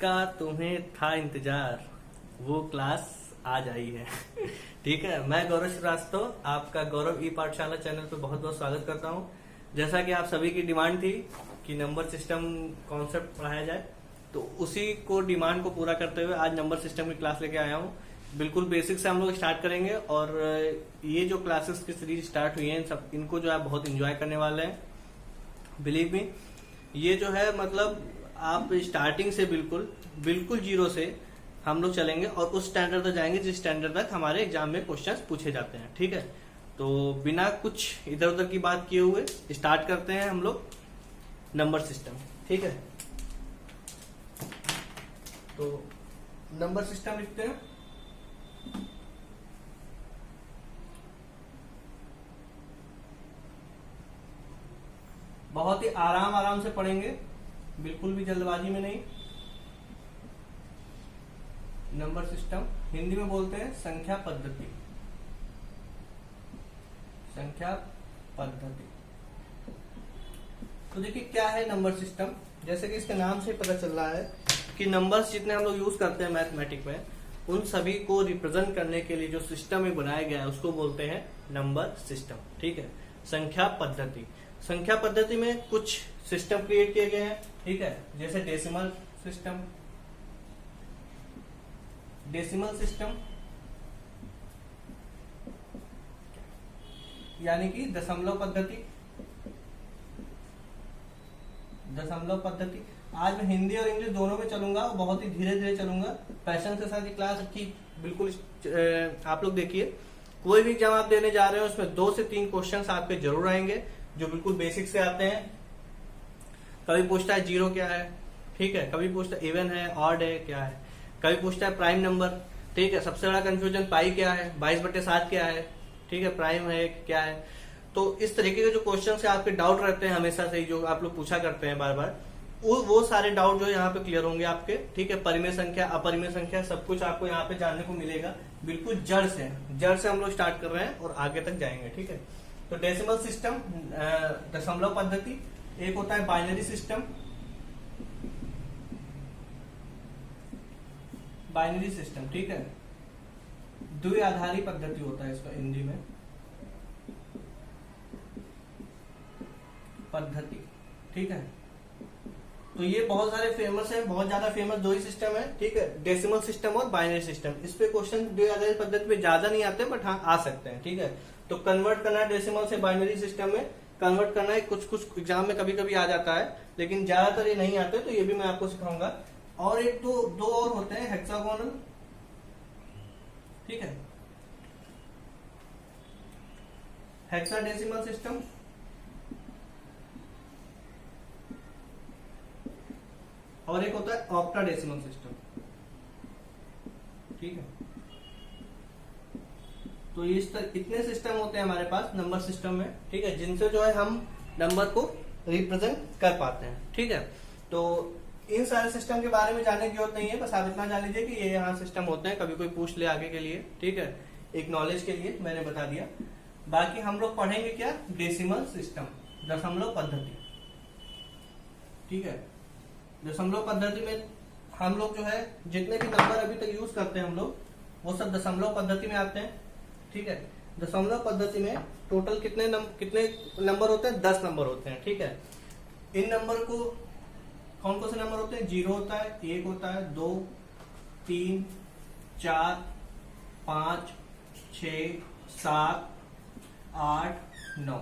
जिसका तुम्हें था इंतजार वो क्लास आज आई है। ठीक है, मैं गौरव श्रीवास्तव आपका गौरव ई पाठशाला चैनल पे बहुत बहुत स्वागत करता हूँ। जैसा कि आप सभी की डिमांड थी कि नंबर सिस्टम कॉन्सेप्ट पढ़ाया जाए, तो उसी को डिमांड को पूरा करते हुए आज नंबर सिस्टम की क्लास लेके आया हूँ। बिल्कुल बेसिक से हम लोग स्टार्ट करेंगे और ये जो क्लासेस की सीरीज स्टार्ट हुई है सब इनको जो है बहुत एंजॉय करने वाले हैं। बिलीव मी, ये जो है मतलब आप स्टार्टिंग से बिल्कुल जीरो से हम लोग चलेंगे और उस स्टैंडर्ड तक जाएंगे जिस स्टैंडर्ड तक हमारे एग्जाम में क्वेश्चंस पूछे जाते हैं। ठीक है, तो बिना कुछ इधर उधर की बात किए हुए स्टार्ट करते हैं हम लोग नंबर सिस्टम। ठीक है, तो नंबर सिस्टम लिखते हैं। बहुत ही आराम से पढ़ेंगे, बिल्कुल भी जल्दबाजी में नहीं। नंबर सिस्टम हिंदी में बोलते हैं संख्या पद्धति। संख्या पद्धति तो देखिए क्या है नंबर सिस्टम। जैसे कि इसके नाम से पता चल रहा है कि नंबर्स जितने हम लोग यूज करते हैं मैथमेटिक में, उन सभी को रिप्रेजेंट करने के लिए जो सिस्टम में बनाया गया है उसको बोलते हैं नंबर सिस्टम। ठीक है, संख्या पद्धति। संख्या पद्धति में कुछ सिस्टम क्रिएट किए गए हैं। ठीक है, जैसे डेसिमल सिस्टम, यानी कि दशमलव पद्धति। आज मैं हिंदी और इंग्लिश दोनों में चलूंगा और बहुत ही धीरे धीरे चलूंगा। पैशन के साथ ये क्लास अच्छी बिल्कुल आप लोग देखिए। कोई भी एग्जाम आप देने जा रहे हो उसमें 2 से 3 क्वेश्चंस आपके जरूर आएंगे जो बिल्कुल बेसिक से आते हैं। कभी पूछता है जीरो क्या है, ठीक है, कभी पूछता है इवन है, ऑड है, क्या है, कभी पूछता है प्राइम नंबर। ठीक है, सबसे बड़ा कंफ्यूजन पाई क्या है, 22/7 क्या है, ठीक है, प्राइम है क्या है। तो इस तरीके के जो क्वेश्चन से आपके डाउट रहते हैं हमेशा से, जो आप लोग पूछा करते हैं बार बार, वो सारे डाउट जो यहाँ पे क्लियर होंगे आपके। ठीक है, परिमेय संख्या, अपरिमेय संख्या, सब कुछ आपको यहाँ पे जानने को मिलेगा। बिल्कुल जड़ से हम लोग स्टार्ट कर रहे हैं और आगे तक जाएंगे। ठीक है, तो डेसिमल सिस्टम दशमलव पद्धति, एक होता है बाइनरी सिस्टम। ठीक है, द्विआधारी पद्धति होता है इसका हिंदी में पद्धति। ठीक है, तो ये बहुत सारे फेमस है, बहुत ज्यादा फेमस 2 ही सिस्टम है। ठीक है, डेसिमल सिस्टम और बाइनरी सिस्टम। इस पे क्वेश्चन द्विआधारी पद्धति पे ज्यादा नहीं आते, बट हाँ आ सकते हैं। ठीक है, तो कन्वर्ट करना है डेसिमल से बाइनरी सिस्टम में, कन्वर्ट करना है। कुछ एग्जाम में कभी कभी आ जाता है, लेकिन ज्यादातर ये नहीं आते, तो ये भी मैं आपको सिखाऊंगा। और एक दो और होते हैं हेक्सागोनल। ठीक है, हेक्साडेसिमल सिस्टम और एक होता है ऑक्टाडेसिमल सिस्टम। ठीक है, तो इतने सिस्टम होते हैं हमारे पास नंबर सिस्टम में। ठीक है, जिनसे जो है हम नंबर को रिप्रेजेंट कर पाते हैं। ठीक है, तो इन सारे सिस्टम के बारे में जानने की जरूरत नहीं है, बस आप इतना जान लीजिए कि ये यहाँ सिस्टम होते हैं, कभी कोई पूछ ले आगे के लिए। ठीक है, एक नॉलेज के लिए मैंने बता दिया। बाकी हम लोग पढ़ेंगे क्या, डेसिमल सिस्टम, दशमलव पद्धति। ठीक है, दशमलव पद्धति में हम लोग जो है जितने भी नंबर अभी तक यूज करते हैं हम लोग, वो सब दशमलव पद्धति में आते हैं। ठीक है, दशमलव पद्धति में टोटल कितने नंबर होते हैं, 10 नंबर होते हैं। ठीक है, इन नंबर को कौन से नंबर होते हैं, 0 होता है, 1 होता है, 2, 3, 4, 5, 6, 7, 8, 9,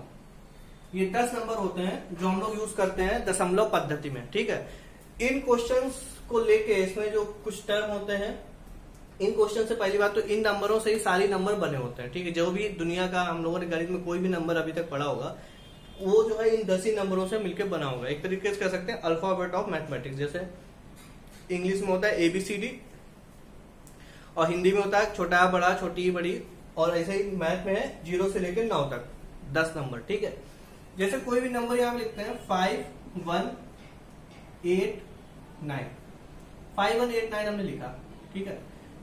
ये 10 नंबर होते हैं जो हम लोग यूज करते हैं दशमलव पद्धति में। ठीक है, इन क्वेश्चंस को लेके इसमें जो कुछ टर्म होते हैं, इन क्वेश्चन से पहली बात तो इन नंबरों से ही सारी नंबर बने होते हैं। ठीक है, जो भी दुनिया का हम लोगों ने गणित में कोई भी नंबर अभी तक पढ़ा होगा, वो जो है इन 10 ही नंबरों से मिलकर बना होगा। एक तरीके से कह सकते हैं अल्फाबेट ऑफ मैथमेटिक्स। जैसे इंग्लिश में होता है ABCD और हिंदी में होता है छोटा बड़ा, छोटी बड़ी, और ऐसे ही मैथ में है 0 से लेकर 9 तक 10 नंबर। ठीक है, जैसे कोई भी नंबर यहाँ लिखते हैं 5, 1, 8, 9, 5, 1, 8, 9 हमने लिखा। ठीक है,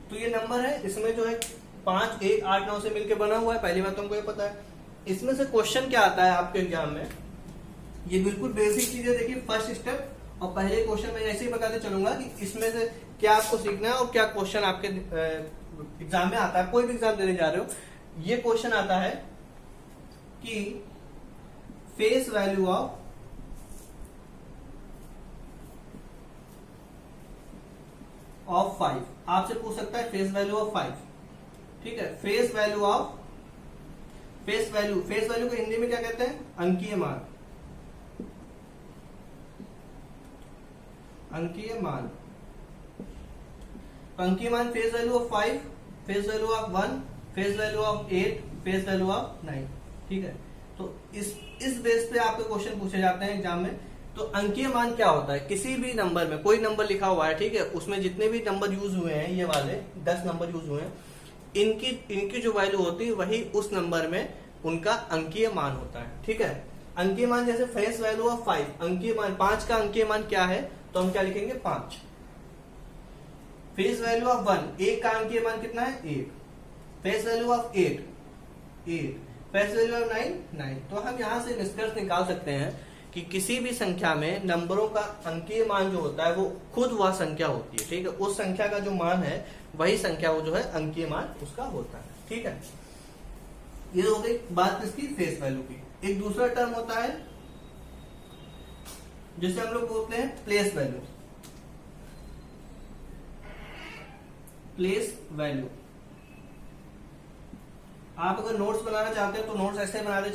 तो ये नंबर है, इसमें जो है 5, 1, 8, 9 से मिलकर बना हुआ है। पहली बात हमको ये पता है। इसमें से क्वेश्चन क्या आता है आपके एग्जाम में, ये बिल्कुल बेसिक चीजें देखिए। फर्स्ट स्टेप और पहले क्वेश्चन में ऐसे ही बताते चलूंगा कि इसमें से क्या आपको सीखना है और क्या क्वेश्चन आपके एग्जाम में आता है। कोई भी एग्जाम देने जा रहे हो, ये क्वेश्चन आता है कि फेस वैल्यू ऑफ 5, आपसे पूछ सकता है फेस वैल्यू ऑफ 5, ठीक है। फेस वैल्यू को हिंदी में क्या कहते हैं? अंकीय मान। अंकीय मान face value of 5, face value of 1, face value of 8, face value of 9, ठीक है। तो इस बेस पे आपके क्वेश्चन पूछे जाते हैं एग्जाम में। तो अंकीय मान क्या होता है? किसी भी नंबर में कोई नंबर लिखा हुआ है, ठीक है, उसमें जितने भी नंबर यूज हुए हैं, ये वाले 10 नंबर यूज हुए हैं, इनकी जो वैल्यू होती है वही उस नंबर में उनका अंकीय मान होता है, ठीक है। अंकीय मान जैसे फेस वैल्यू ऑफ 5, अंकीय मान 5 का अंकीय मान क्या है? तो हम क्या लिखेंगे? 5। फेस वैल्यू ऑफ 1, 1 का अंकीय मान कितना है? 1। Face value of 8, 8। Face value of 9, 9। तो हम यहां से निष्कर्ष निकाल सकते हैं कि किसी भी संख्या में नंबरों का अंकीय मान जो होता है वो खुद वह संख्या होती है, ठीक है। उस संख्या का जो मान है वही संख्या वो जो है अंकीय मान उसका होता है, ठीक है। ये हो गई बात इसकी फेस वैल्यू की। एक दूसरा टर्म होता है जिसे हम लोग बोलते हैं प्लेस वैल्यू। प्लेस वैल्यू, आप अगर नोट्स बनाना चाहते हैं तो नोट्स ऐसे बनाते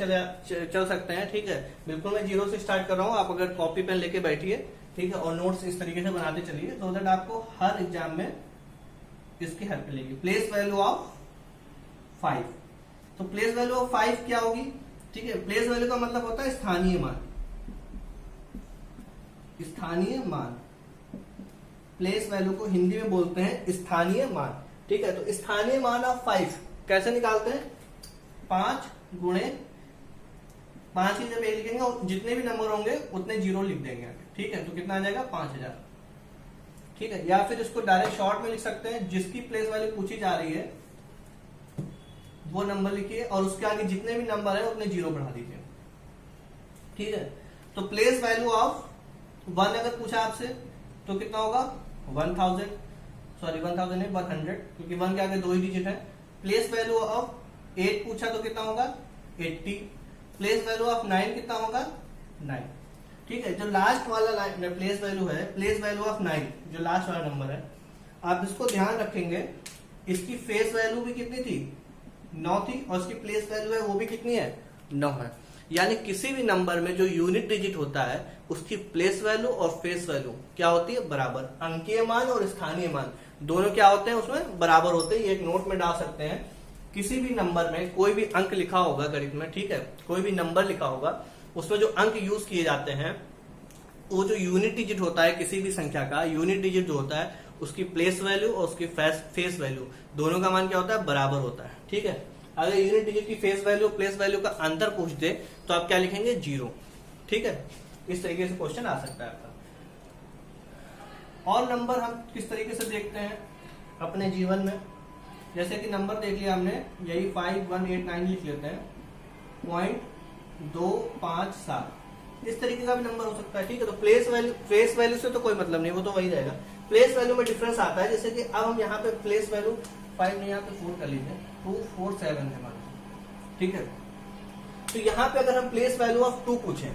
चल सकते हैं, ठीक है। बिल्कुल मैं 0 से स्टार्ट कर रहा हूं, आप अगर कॉपी पेन लेके बैठिए, ठीक है, और नोट्स इस तरीके से बनाते चलिए, तो दैट आपको हर एग्जाम में इसकी हेल्प मिलेगी। प्लेस वैल्यू ऑफ 5, तो प्लेस वैल्यू ऑफ 5 क्या होगी? ठीक है, प्लेस वैल्यू का मतलब होता है स्थानीय मान। स्थानीय मान, प्लेस वैल्यू को हिंदी में बोलते हैं स्थानीय मान, ठीक है। तो स्थानीय मान ऑफ 5 कैसे निकालते हैं? 5 गुणे 5 की जब ए लिखेंगे और जितने भी नंबर होंगे उतने 0 लिख देंगे, ठीक है। तो कितना आ जाएगा? 5000, ठीक है। या फिर इसको डायरेक्ट शॉर्ट में लिख सकते हैं, जिसकी प्लेस वैल्यू पूछी जा रही है वो नंबर लिखिए और उसके आगे जितने भी नंबर है उतने 0 बढ़ा दीजिए, ठीक है। तो प्लेस वैल्यू ऑफ 1 अगर पूछा आपसे तो कितना होगा? 1000, सॉरी 1000 नहीं 100, क्योंकि 1 के आगे 2 ही डिजिट है। प्लेस वैल्यू ऑफ 8 पूछा तो कितना होगा? 80। प्लेस वैल्यू ऑफ 9 कितना होगा? 9, ठीक है। जो लास्ट वाला प्लेस वैल्यू है, प्लेस वैल्यू ऑफ 9 जो लास्ट वाला नंबर है, आप इसको ध्यान रखेंगे, इसकी फेस वैल्यू भी कितनी थी? 9 थी, और इसकी प्लेस वैल्यू है वो भी कितनी है? 9 है। यानी किसी भी नंबर में जो यूनिट डिजिट होता है उसकी प्लेस वैल्यू और फेस वैल्यू क्या होती है? बराबर। अंकीय मान और स्थानीय मान दोनों क्या होते हैं? उसमें बराबर होते हैं। एक नोट में डाल सकते हैं, किसी भी नंबर में कोई भी अंक लिखा होगा गणित में, ठीक है, कोई भी नंबर लिखा होगा, उसमें जो अंक यूज किए जाते हैं वो जो यूनिट डिजिट होता है किसी भी संख्या का, यूनिट डिजिट जो होता है उसकी प्लेस वैल्यू और उसकी फेस वैल्यू दोनों का मान क्या होता है? बराबर होता है, ठीक है। अगर यूनिट डिजिट की फेस वैल्यू प्लेस वैल्यू का अंतर पूछ दे तो आप क्या लिखेंगे? 0, ठीक है। इस तरीके से क्वेश्चन आ सकता है आपका। और नंबर हम किस तरीके से देखते हैं अपने जीवन में? जैसे कि नंबर देख लिया हमने, यही 5, 1, 8, 9 लिख लेते हैं, 0.257 इस तरीके का भी नंबर हो सकता है, ठीक है। तो फेस वैल्यू से तो कोई मतलब नहीं, वो तो वही रहेगा। प्लेस वैल्यू में डिफरेंस आता है, जैसे कि अब हम यहाँ पे प्लेस वैल्यू 5 नहीं, यहाँ पे 4 कर लीजिए, 247 है मान, ठीक है। तो यहाँ पे अगर हम प्लेस वैल्यू ऑफ 2 पूछें,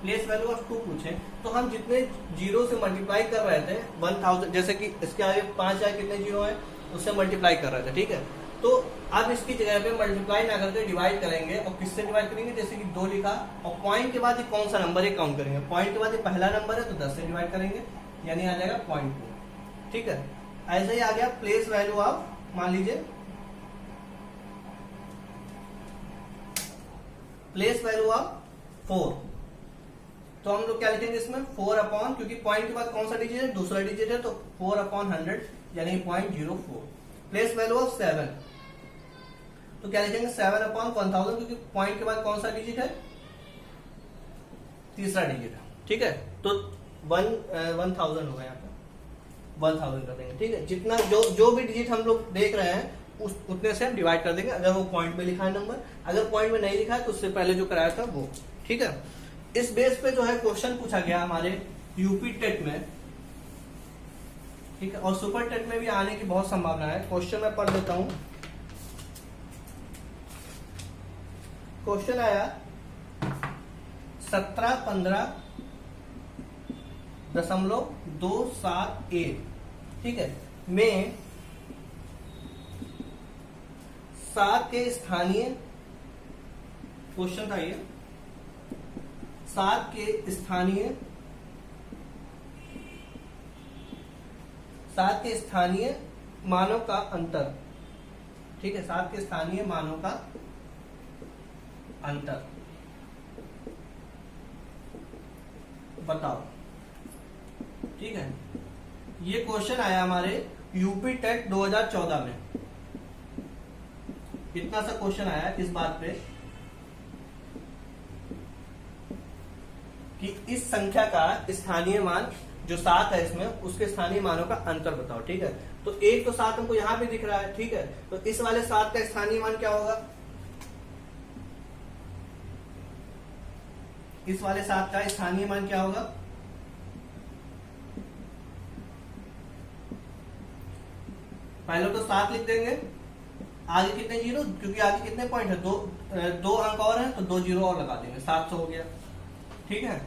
प्लेस वैल्यू ऑफ 2 पूछें, तो हम जितने 0 से मल्टीप्लाई कर रहे थे 1000, जैसे कि इसके आगे 5 आगे कितने 0 है उससे मल्टीप्लाई कर रहे थे, ठीक है। तो अब इसकी जगह पे मल्टीप्लाई ना करके डिवाइड करेंगे, और किससे डिवाइड करेंगे? जैसे कि 2 लिखा और पॉइंट के बाद ये कौन सा नंबर है काउंट करेंगे, पॉइंट के बाद ये पहला नंबर है तो 10 से डिवाइड करेंगे, यानी आ जाएगा 0.2, ठीक है। ऐसे ही आ गया प्लेस वैल्यू ऑफ, मान लीजिए प्लेस वैल्यू ऑफ 4, तो हम लोग क्या लिखेंगे इसमें? 4 अपॉन, क्योंकि पॉइंट के बाद कौन सा डिजिट है? दूसरा डिजिट है, तो 4/100 यानी 0.04। प्लेस वैल्यू ऑफ 7, तो क्या लिखेंगे? 7/1000, क्योंकि पॉइंट के बाद कौन सा डिजिट है? तीसरा डिजिट है, ठीक है। तो 1000 होगा यहाँ पे, 1000 कर देंगे, ठीक है। जितना जो भी डिजिट हम लोग देख रहे हैं उतने से हम डिवाइड कर देंगे, अगर वो पॉइंट में लिखा है नंबर, अगर पॉइंट में नहीं लिखा है तो उससे पहले जो कराया था वो, ठीक है। इस बेस पे जो है क्वेश्चन पूछा गया हमारे यूपी टेट में, ठीक है, और सुपर टेट में भी आने की बहुत संभावना है। क्वेश्चन मैं पढ़ देता हूं। क्वेश्चन आया 17-15.271, ठीक है, में 7 के स्थानीय, क्वेश्चन था ये, 7 के स्थानीय मानों का अंतर, ठीक है, 7 के स्थानीय मानों का अंतर बताओ, ठीक है। ये क्वेश्चन आया हमारे यूपी टेट 2014 में। इतना सा क्वेश्चन आया इस बात पे कि इस संख्या का स्थानीय मान जो 7 है इसमें, उसके स्थानीय मानों का अंतर बताओ, ठीक है। तो 1 तो 7 हमको यहां पे दिख रहा है, ठीक है, तो इस वाले 7 का स्थानीय मान क्या होगा? इस वाले 7 का स्थानीय मान क्या होगा? पहले तो 7 लिख देंगे, आगे कितने जीरो, क्योंकि आगे कितने पॉइंट है, दो अंक और हैं, तो 2 जीरो और लगा देंगे, 700 हो गया, ठीक है।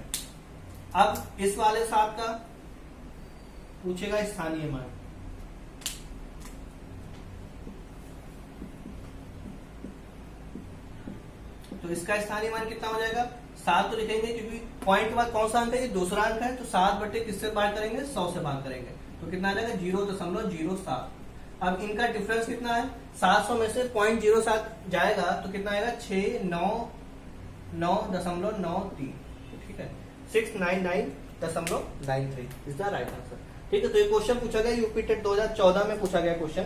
अब इस वाले 7 का पूछेगा स्थानीय मान, तो इसका स्थानीय मान कितना हो जाएगा? 7 तो लिखेंगे क्योंकि पॉइंट के बाद कौन सा अंक है? ये दूसरा अंक है, तो 7 बटे किससे भाग करेंगे? 100 से भाग करेंगे, तो कितना आ जाएगा? 0.07। अब इनका डिफरेंस कितना है? 700 में से 0.07 जाएगा तो कितना आएगा? 699.93, ठीक है, 699.93 इज द राइट आंसर, ठीक है। तो ये क्वेश्चन पूछा गया यूपी टेट 2014 में पूछा गया क्वेश्चन,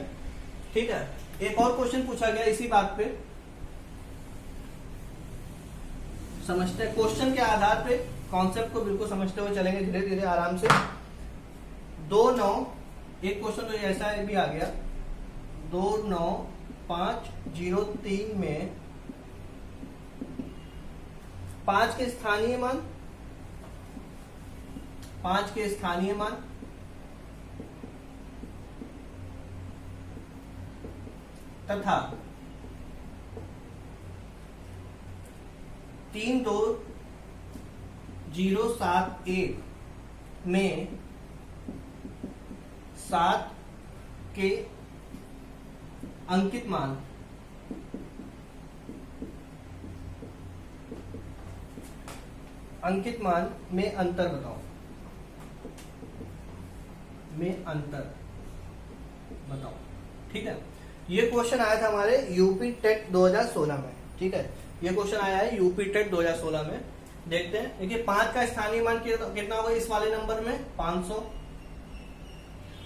ठीक है। एक और क्वेश्चन पूछा गया इसी बात पे, समझते हैं क्वेश्चन के आधार पे, कॉन्सेप्ट को बिल्कुल समझते हुए चलेंगे धीरे धीरे आराम से। 2-9, एक क्वेश्चन तो ऐसा भी आ गया, 29503 में 5 के स्थानीय मान, 5 के स्थानीय मान तथा 32071 में 7 के अंकित मान, अंकित मान में अंतर बताओ, में अंतर बताओ, ठीक है। ये क्वेश्चन आया था हमारे यूपी टेट 2016 में, ठीक है, ये क्वेश्चन आया है यूपी टेट 2016 में। देखते हैं, देखिए 5 का स्थानीय मान कितना होगा इस वाले नंबर में? 500,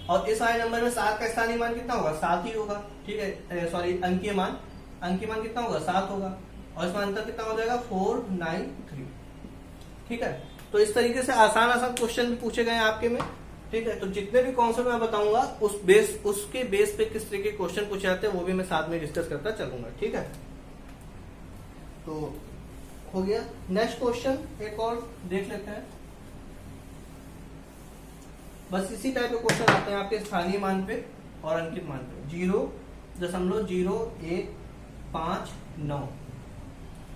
और इस वाले नंबर में 7 का स्थानीय मान कितना होगा? 7 ही होगा, ठीक है, सॉरी अंकीय मान कितना होगा? 7 होगा, और इसमें अंतर कितना हो जाएगा? 493, ठीक है। तो इस तरीके से आसान क्वेश्चन भी पूछे गए हैं आपके में, ठीक है। तो जितने भी कॉन्सेप्ट मैं बताऊंगा उसके बेस पे किस तरीके के क्वेश्चन पूछे जाते हैं वो भी मैं साथ में डिस्कस करता चलूंगा, ठीक है। तो हो गया। नेक्स्ट क्वेश्चन एक और देख लेते हैं, बस इसी टाइप के क्वेश्चन आते हैं आपके स्थानीय मान पे और अंकित मान पे। 0.0159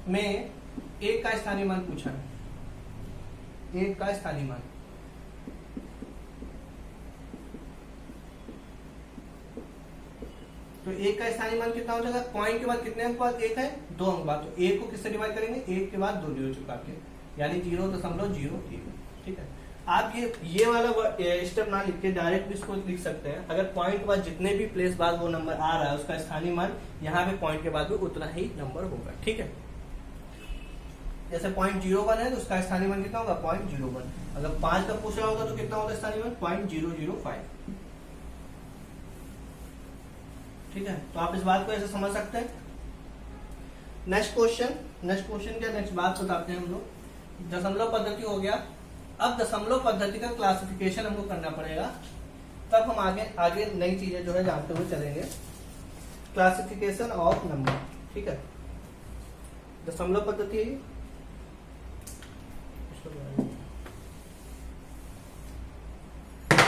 में 1 का स्थानीय मान पूछा है, 1 का स्थानीय मान, तो 1 का स्थानीय मान कितना हो जाएगा? पॉइंट के बाद कितने अंक बाद? 1 है, 2 अंक बाद, तो 1 को किससे डिवाइड करेंगे? 1 के बाद 2 जीरो चिपका के, यानी 0.03, ठीक है। आप ये वाला स्टेप ना लिख के डायरेक्ट भी इसको लिख सकते हैं। अगर पॉइंट के बाद जितने भी प्लेस बाद वो नंबर आ रहा है उसका स्थानीय मान यहाँ पे पॉइंट के बाद भी उतना ही नंबर होगा, ठीक है। जैसे 0.01 है तो उसका स्थानीय मान कितना होगा? 0.01। अगर 5 का पूछ रहा होगा तो कितना होगा स्थानीय मान? 0.005, ठीक है। तो आप इस बात को ऐसे समझ सकते हैं। नेक्स्ट क्वेश्चन क्या, नेक्स्ट बात बताते हैं हम लोग। दशमलव पद्धति हो गया। अब दशमलव पद्धति का क्लासिफिकेशन हमको करना पड़ेगा, तब हम आगे नई चीजें जो है जानते हुए चलेंगे। क्लासिफिकेशन ऑफ नंबर, ठीक है। दशमलव पद्धति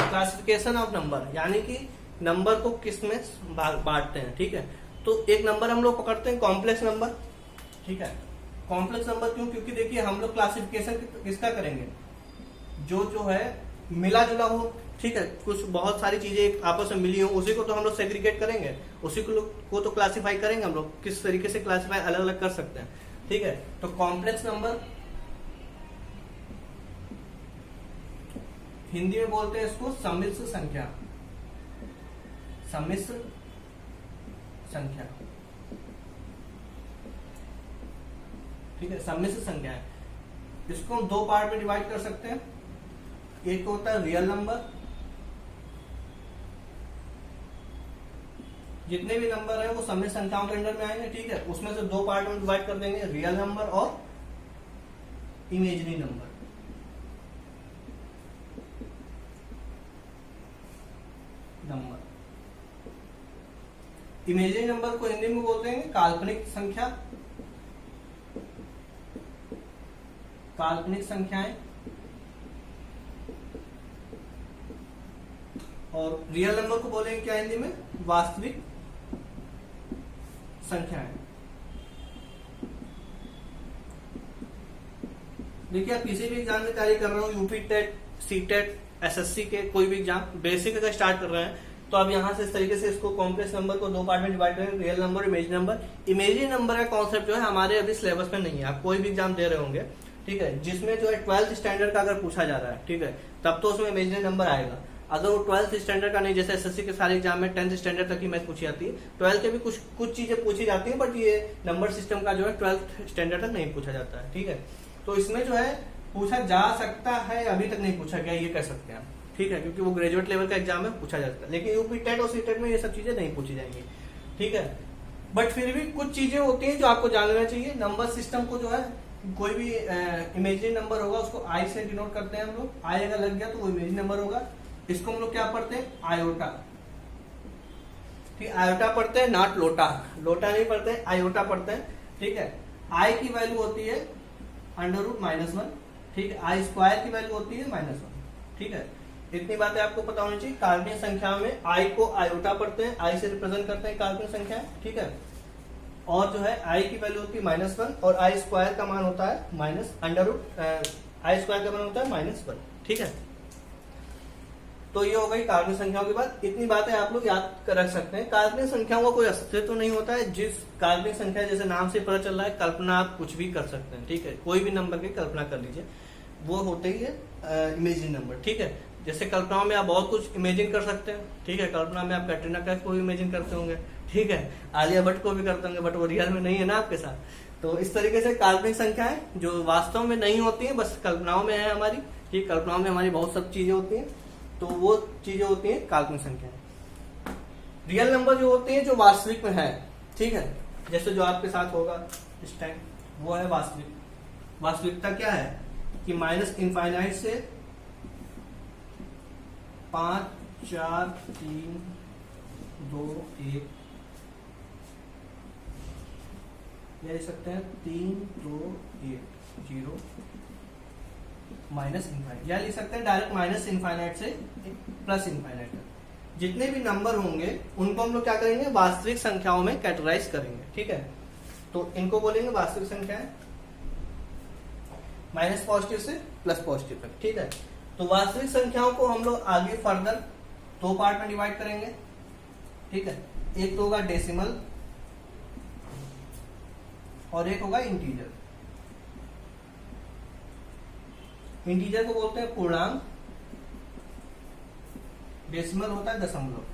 क्लासिफिकेशन ऑफ नंबर, यानी कि नंबर को किस में बांटते हैं, ठीक है। तो एक नंबर हम लोग पकड़ते हैं कॉम्प्लेक्स नंबर, ठीक है। कॉम्प्लेक्स नंबर क्यों? क्योंकि देखिए हम लोग क्लासिफिकेशन किसका करेंगे, जो है मिला जुला हो, ठीक है। कुछ बहुत सारी चीजें आपस में मिली हो, उसी को तो हम लोग सेग्रीगेट करेंगे, उसी को तो क्लासिफाई करेंगे हम लोग। किस तरीके से क्लासिफाई अलग अलग कर सकते हैं, ठीक है। तो कॉम्प्लेक्स नंबर हिंदी में बोलते हैं इसको सम्मिश्र संख्या, सम्मिश्र संख्या, ठीक है। सम्मिश्र संख्या है, इसको हम दो पार्ट में डिवाइड कर सकते हैं। एक होता है रियल नंबर, जितने भी नंबर है वो सम्मिश्र संख्याओं के अंडर में आएंगे, ठीक है। उसमें से दो पार्ट में डिवाइड कर देंगे, रियल नंबर और इमेजिनरी नंबर। इमेजिनरी नंबर को हिंदी में बोलते हैं काल्पनिक संख्या, काल्पनिक संख्याएं। और रियल नंबर को बोलेंगे क्या हिंदी में, वास्तविक संख्याएं। देखिए आप किसी भी एग्जाम की तैयारी कर रहे हो, UP TET, C TET, SSC के कोई भी एग्जाम बेसिक अगर स्टार्ट कर रहे हैं, तो आप यहाँ से इस तरीके से इसको कॉम्प्लेक्स नंबर को दो पार्ट में डिवाइड करेंगे, real number, imaginary number. Imaginary number का कॉन्सेप्ट जो है हमारे अभी सिलेबस में नहीं है, आप कोई भी एग्जाम दे रहे होंगे, ठीक है, जिसमें जो है 12th स्टैंडर्ड का अगर पूछा जा रहा है, ठीक है, तब तो उसमें इमेजिनरी नंबर आएगा। अगर वो 12th स्टैंडर्ड का नहीं, जैसे एसएससी के सारे एग्जाम में 10th स्टैंडर्ड तक की मैथ पूछी जाती है, 12th के भी कुछ चीजें पूछी जाती है, बट ये नंबर सिस्टम का जो है 12th स्टैंडर्ड तक नहीं पूछा जाता है, ठीक है। तो इसमें जो है पूछा जा सकता है, अभी तक नहीं पूछा गया, ये कह सकते हैं, ठीक है, क्योंकि वो ग्रेजुएट लेवल का एग्जाम में पूछा जाता है। लेकिन यूपी टेट और सीटेट में ये सब चीजें नहीं पूछी जाएंगी, ठीक है। बट फिर भी कुछ चीजें होती हैं जो आपको जानना चाहिए। नंबर सिस्टम को जो है, कोई भी इमेजिनरी नंबर होगा उसको आई से डिनोट करते हैं हम लोग। आई अगर लग गया तो वो इमेजिनरी नंबर होगा। इसको हम लोग क्या पढ़ते हैं, आयोटा, ठीक, आयोटा पढ़ते हैं, नॉट लोटा, लोटा नहीं पढ़ते हैं, आयोटा पढ़ते हैं, ठीक है। आई की वैल्यू होती है √-1, ठीक है। आई स्क्वायर की वैल्यू होती है -1, ठीक है। इतनी बातें आपको पता होनी चाहिए। काल्पनिक संख्या में आई को आयोटा पढ़ते हैं, आई से रिप्रेजेंट करते हैं काल्पनिक संख्या, ठीक है। और जो है आई की वैल्यू होती है -1 और आई स्क्वायर का मान होता है आई स्क्वायर का मान होता है -1, ठीक है। तो ये हो गई काल्पनिक संख्याओं की बात। इतनी बातें आप लोग याद रख सकते हैं। काल्पनिक संख्याओं का कोई अस्तित्व तो नहीं होता है। जिस काल्पनिक संख्या, जैसे नाम से पता चल रहा है, कल्पना आप कुछ भी कर सकते हैं, ठीक है। कोई भी नंबर की कल्पना कर लीजिए, वो होते ही है इमेजिनरी नंबर, ठीक है। जैसे कल्पनाओं में आप बहुत कुछ इमेजिन कर सकते हैं, ठीक है। कल्पना में आप कैटरीना कैफ को भी इमेजिन करते होंगे, ठीक है, आलिया भट्ट को भी करते होंगे, बट वो रियल में नहीं है ना आपके साथ। तो इस तरीके से काल्पनिक संख्याएं जो वास्तव में नहीं होती हैं, बस कल्पनाओं में है हमारी, ठीक। कल्पनाओं में हमारी बहुत सब चीजें होती हैं, तो वो चीजें होती हैं काल्पनिक संख्याएं। रियल नंबर जो होते हैं जो वास्तविक में है, ठीक है, जैसे जो आपके साथ होगा इस टाइम, वो है वास्तविक। वास्तविकता क्या है कि -∞ से 5, 4, 3, 2, 1, या लिख सकते हैं 3, 2, 1, 0, -∞, या लिख सकते हैं डायरेक्ट -∞ से +∞। जितने भी नंबर होंगे उनको हम लोग क्या करेंगे, वास्तविक संख्याओं में कैटेगराइज करेंगे, ठीक है। तो इनको बोलेंगे वास्तविक संख्याएं, माइनस पॉजिटिव से प्लस पॉजिटिव तक, ठीक है। तो वास्तविक संख्याओं को हम लोग आगे फर्दर दो पार्ट में डिवाइड करेंगे, ठीक है। एक तो होगा डेसिमल और एक होगा इंटीजर। इंटीजर को बोलते हैं पूर्णांक, डेसिमल होता है दशमलव।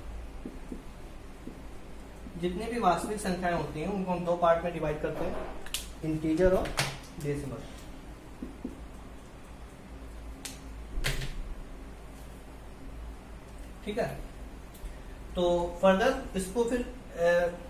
जितनी भी वास्तविक संख्याएं होती हैं उनको हम दो पार्ट में डिवाइड करते हैं, इंटीजर और डेसिमल। ठीक है। तो फर्दर इसको फिर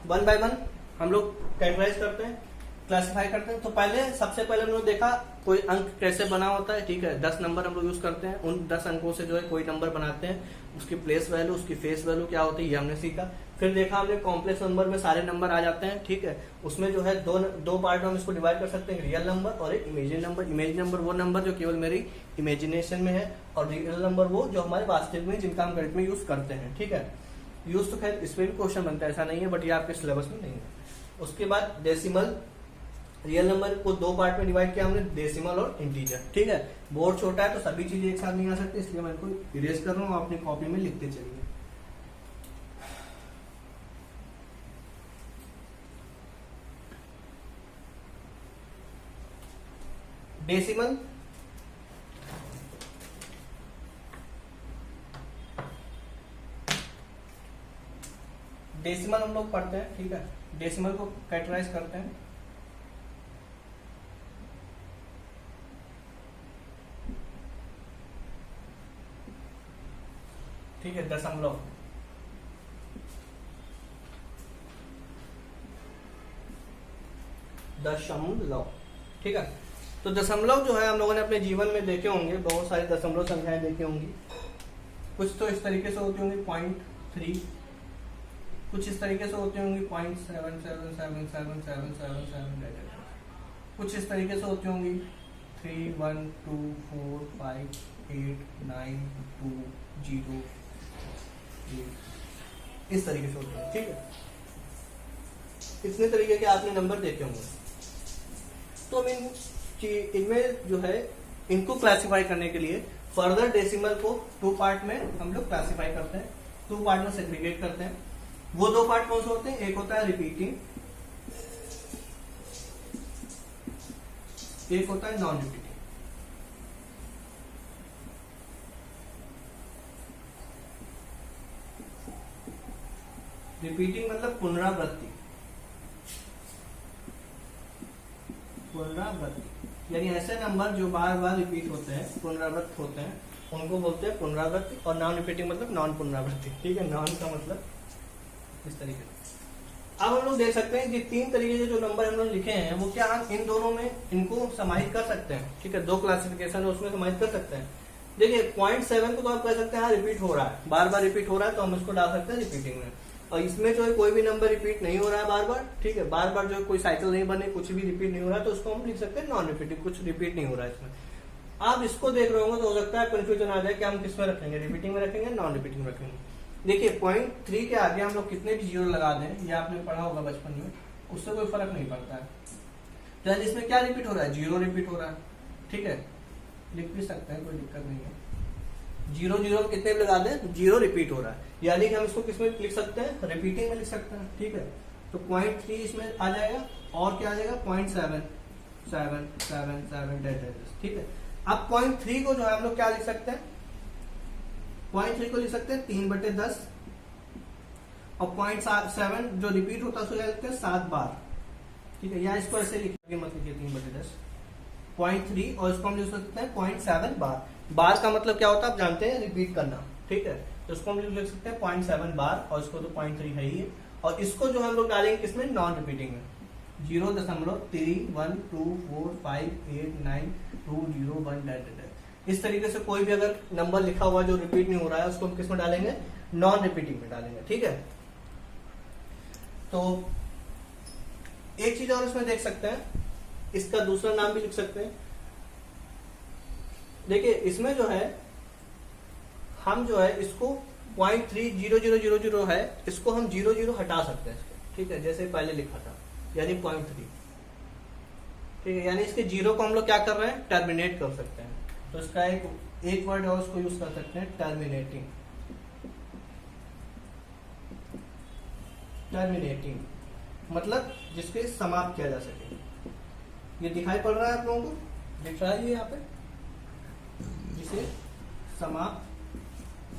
1 बाय 1 हम लोग कैटेगराइज करते हैं, क्लासिफाई करते हैं। तो पहले सबसे पहले हम लोग देखा कोई अंक कैसे बना होता है, ठीक है। 10 नंबर हम लोग यूज करते हैं, उन 10 अंकों से जो है कोई नंबर बनाते हैं, उसकी प्लेस वैल्यू, उसकी फेस वैल्यू क्या होती है, ये हमने सीखा। फिर देखा हमने कॉम्प्लेक्स नंबर में सारे नंबर आ जाते हैं, ठीक है। उसमें जो है दो पार्ट में हम इसको डिवाइड कर सकते हैं, रियल नंबर और एक इमेजिनरी नंबर। इमेजिनरी नंबर वो नंबर जो केवल मेरी इमेजिनेशन में है, और रियल नंबर वो जो हमारे वास्तविक में, जिनका हम गणित में यूज करते हैं, ठीक है। यूज तो खैर इसमें भी क्वेश्चन बनता है, ऐसा नहीं है, बट ये आपके सिलेबस में नहीं है। उसके बाद डेसिमल, रियल नंबर को दो पार्ट में डिवाइड किया हमने, डेसिमल और इंटीजर, ठीक है। बोर्ड छोटा है तो सभी चीजें एक साथ नहीं आ सकती, इसलिए मैं इनको इरेज कर रहा हूँ, अपनी कॉपी में लिखते चलिए। डेसिमल, डेसिमल हम लोग पढ़ते हैं, ठीक है। डेसिमल को कैटेगराइज करते हैं। ठीक है, दशमलव, दशमलव, ठीक है। तो दशमलव जो है हम लोगों ने अपने जीवन में देखे होंगे, बहुत सारी दशमलव संख्याएं देखी होंगी। कुछ तो इस तरीके से होती होंगी 0.3, कुछ इस तरीके से होती होंगी 0.777777, कुछ इस तरीके से होती होंगी 3 1 2 4 5 8 9 2 0, इस तरीके से होते हैं, ठीक है। इतने तरीके के आपने नंबर देखे होंगे। तो हम इनमें जो है इनको क्लासिफाई करने के लिए फर्दर डेसिमल को 2 पार्ट में हम लोग क्लासिफाई करते हैं, 2 पार्ट में सेग्रीगेट करते हैं। वो 2 पार्ट कौन से होते हैं? एक होता है रिपीटिंग, एक होता है नॉन रिपीटिंग। रिपीटिंग मतलब पुनरावृत्ति, पुनरावृत्ति यानी ऐसे नंबर जो बार बार रिपीट होते हैं, पुनरावृत्त होते हैं, उनको बोलते हैं पुनरावृत्ति। और नॉन रिपीटिंग मतलब नॉन पुनरावृत्ति, ठीक है। नॉन का मतलब इस तरीके से। अब हम लोग देख सकते हैं कि 3 तरीके के जो नंबर हम लोग लिखे हैं, वो क्या हम इन दोनों में इनको समाहित कर सकते हैं, ठीक है। 2 क्लासिफिकेशन है उसमें समाहित कर सकते हैं। देखिए 0.7 को तो आप कह सकते हैं हाँ रिपीट हो रहा है, बार बार रिपीट हो रहा है, तो हम इसको डाल सकते हैं रिपीटिंग में। और इसमें जो है कोई भी नंबर रिपीट नहीं हो रहा है बार बार, ठीक है, बार बार जो है कोई साइकिल नहीं बने, कुछ भी रिपीट नहीं हो रहा है, तो उसको हम लिख सकते हैं नॉन रिपीटिंग, कुछ रिपीट नहीं हो रहा है इसमें। आप इसको देख रहे होंगे तो हो सकता है कंफ्यूजन आ जाए कि हम किस में रखेंगे, रिपीटिंग में रखेंगे, नॉन रिपीटिंग में रखेंगे। देखिए 0.3 के आगे हम लोग कितने भी जीरो लगा दें, ये आपने पढ़ा होगा बचपन में, उससे कोई फर्क नहीं पड़ता है। तो इसमें क्या रिपीट हो रहा है? 0 रिपीट हो रहा है, ठीक है, लिख भी सकते हैं, कोई दिक्कत नहीं है। 0 0 कितने भी लगा दें, 0 रिपीट हो रहा है, यानी कि हम इसको किसमें लिख सकते हैं? रिपीटिंग में लिख सकते हैं, ठीक है। तो 0.3 इसमें आ जाएगा, और क्या आ जाएगा? 0.777, ठीक है। अब 0.3 को जो है हम लोग क्या लिख सकते हैं? 0.3 को लिख सकते हैं 3/10, और 0.7 जो रिपीट होता है उसको लिखते हैं 7 बार, ठीक है। या इसको ऐसे लिखिए, मत लिखिए 3/10, 0.3, और इसको हम लिख सकते हैं 0.7 बार। बार का मतलब क्या होता है आप जानते हैं, रिपीट करना, ठीक है। तो इसको हम लिख सकते हैं 0.7 बार, और इसको तो 0.3 है ही। और इसको जो हम लोग डालेंगे किसमें? नॉन रिपीटिंग में। 0.314589201 इस तरीके से कोई भी अगर नंबर लिखा हुआ जो रिपीट नहीं हो रहा है, उसको हम किसमें डालेंगे? नॉन रिपीटिंग में डालेंगे, ठीक है। तो एक चीज और इसमें देख सकते हैं, इसका दूसरा नाम भी लिख सकते हैं। देखिए इसमें जो है हम जो है इसको 0.30000 है, इसको हम 00 हटा सकते हैं इसको, ठीक है, जैसे पहले लिखा था, यानी 0.3, ठीक है। यानी इसके 0 को हम लोग क्या कर रहे हैं? टर्मिनेट कर सकते हैं। तो इसका एक वर्ड और उसको यूज कर सकते हैं, टर्मिनेटिंग। टर्मिनेटिंग मतलब जिसके समाप्त किया जा सके। ये दिखाई पड़ रहा है आप लोगों को? दिख रहा है ये यहाँ पे, जिसे समाप्त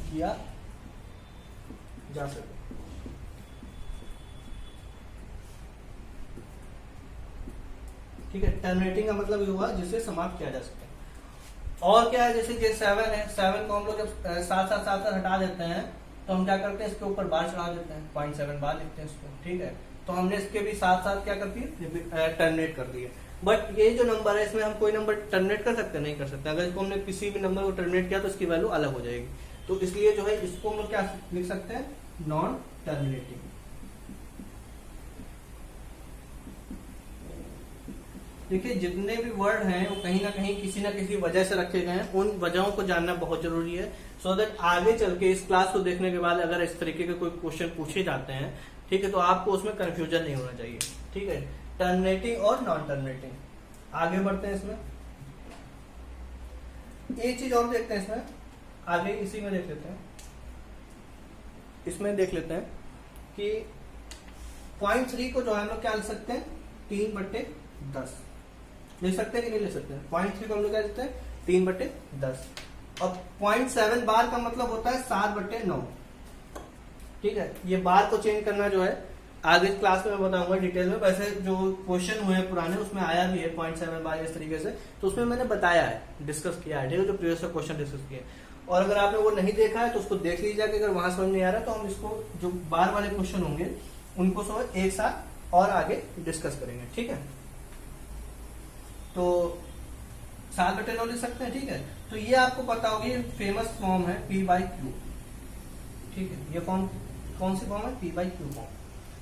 किया जा सके। ठीक है, टर्मिनेटिंग का मतलब ये हुआ जिसे समाप्त किया जा सके। और क्या है, जैसे कि 7 है, 7 को हम लोग जब साथ हटा देते हैं, तो हम क्या करते हैं? इसके ऊपर बार चढ़ा देते हैं, 0.7 बार लिखते हैं इसको, ठीक है। तो हमने इसके भी साथ क्या कर दिए? टर्मिनेट कर दिए। बट ये जो नंबर है, इसमें हम कोई नंबर टर्मिनेट कर सकते हैं? नहीं कर सकते। अगर इसको हमने किसी भी नंबर को टर्मिनेट किया तो इसकी वैल्यू अलग हो जाएगी। तो इसलिए जो है इसको हम लोग क्या लिख सकते हैं? Non terminating. देखिए जितने भी वर्ड हैं वो कहीं ना किसी वजह से रखे गए हैं, उन वजहों को जानना बहुत जरूरी है, सो दैट आगे चल के इस क्लास को देखने के बाद अगर इस तरीके के कोई क्वेश्चन पूछे जाते हैं, ठीक है, तो आपको उसमें कंफ्यूजन नहीं होना चाहिए। ठीक है, टर्मिनेटिंग और नॉन टर्मिनेटिंग। आगे बढ़ते हैं इसमें, एक चीज और देखते हैं इसमें, आगे इसी में देख लेते हैं, इसमें देख लेते हैं कि 0.3 को जो है हम लोग क्या लिख सकते हैं, 3/10 लिख सकते हैं कि नहीं लिख सकते हैं? 0.3 को हम लोग क्या लिखते हैं, 3/10। और 0.7 बार का मतलब होता है 7/9। ठीक है, ये बार को चेंज करना जो है आगे क्लास में मैं बताऊंगा डिटेल में। वैसे जो क्वेश्चन हुए हैं पुराने उसमें आया भी है 0.7 बार इस तरीके से, तो उसमें मैंने बताया है, डिस्कस किया है, ठीक है, जो प्रीवियस क्वेश्चन डिस्कस किए। और अगर आपने वो नहीं देखा है तो उसको देख लीजिए, कि अगर वहां समझ नहीं आ रहा तो हम इसको जो बार वाले क्वेश्चन होंगे उनको सब एक साथ और आगे डिस्कस करेंगे। ठीक है, तो 7/9 लिख सकते हैं। ठीक है, तो ये आपको पता होगी फेमस फॉर्म है P/Q। ठीक है, ये फॉर्म कौन सी फॉर्म है, P/Q फॉर्म,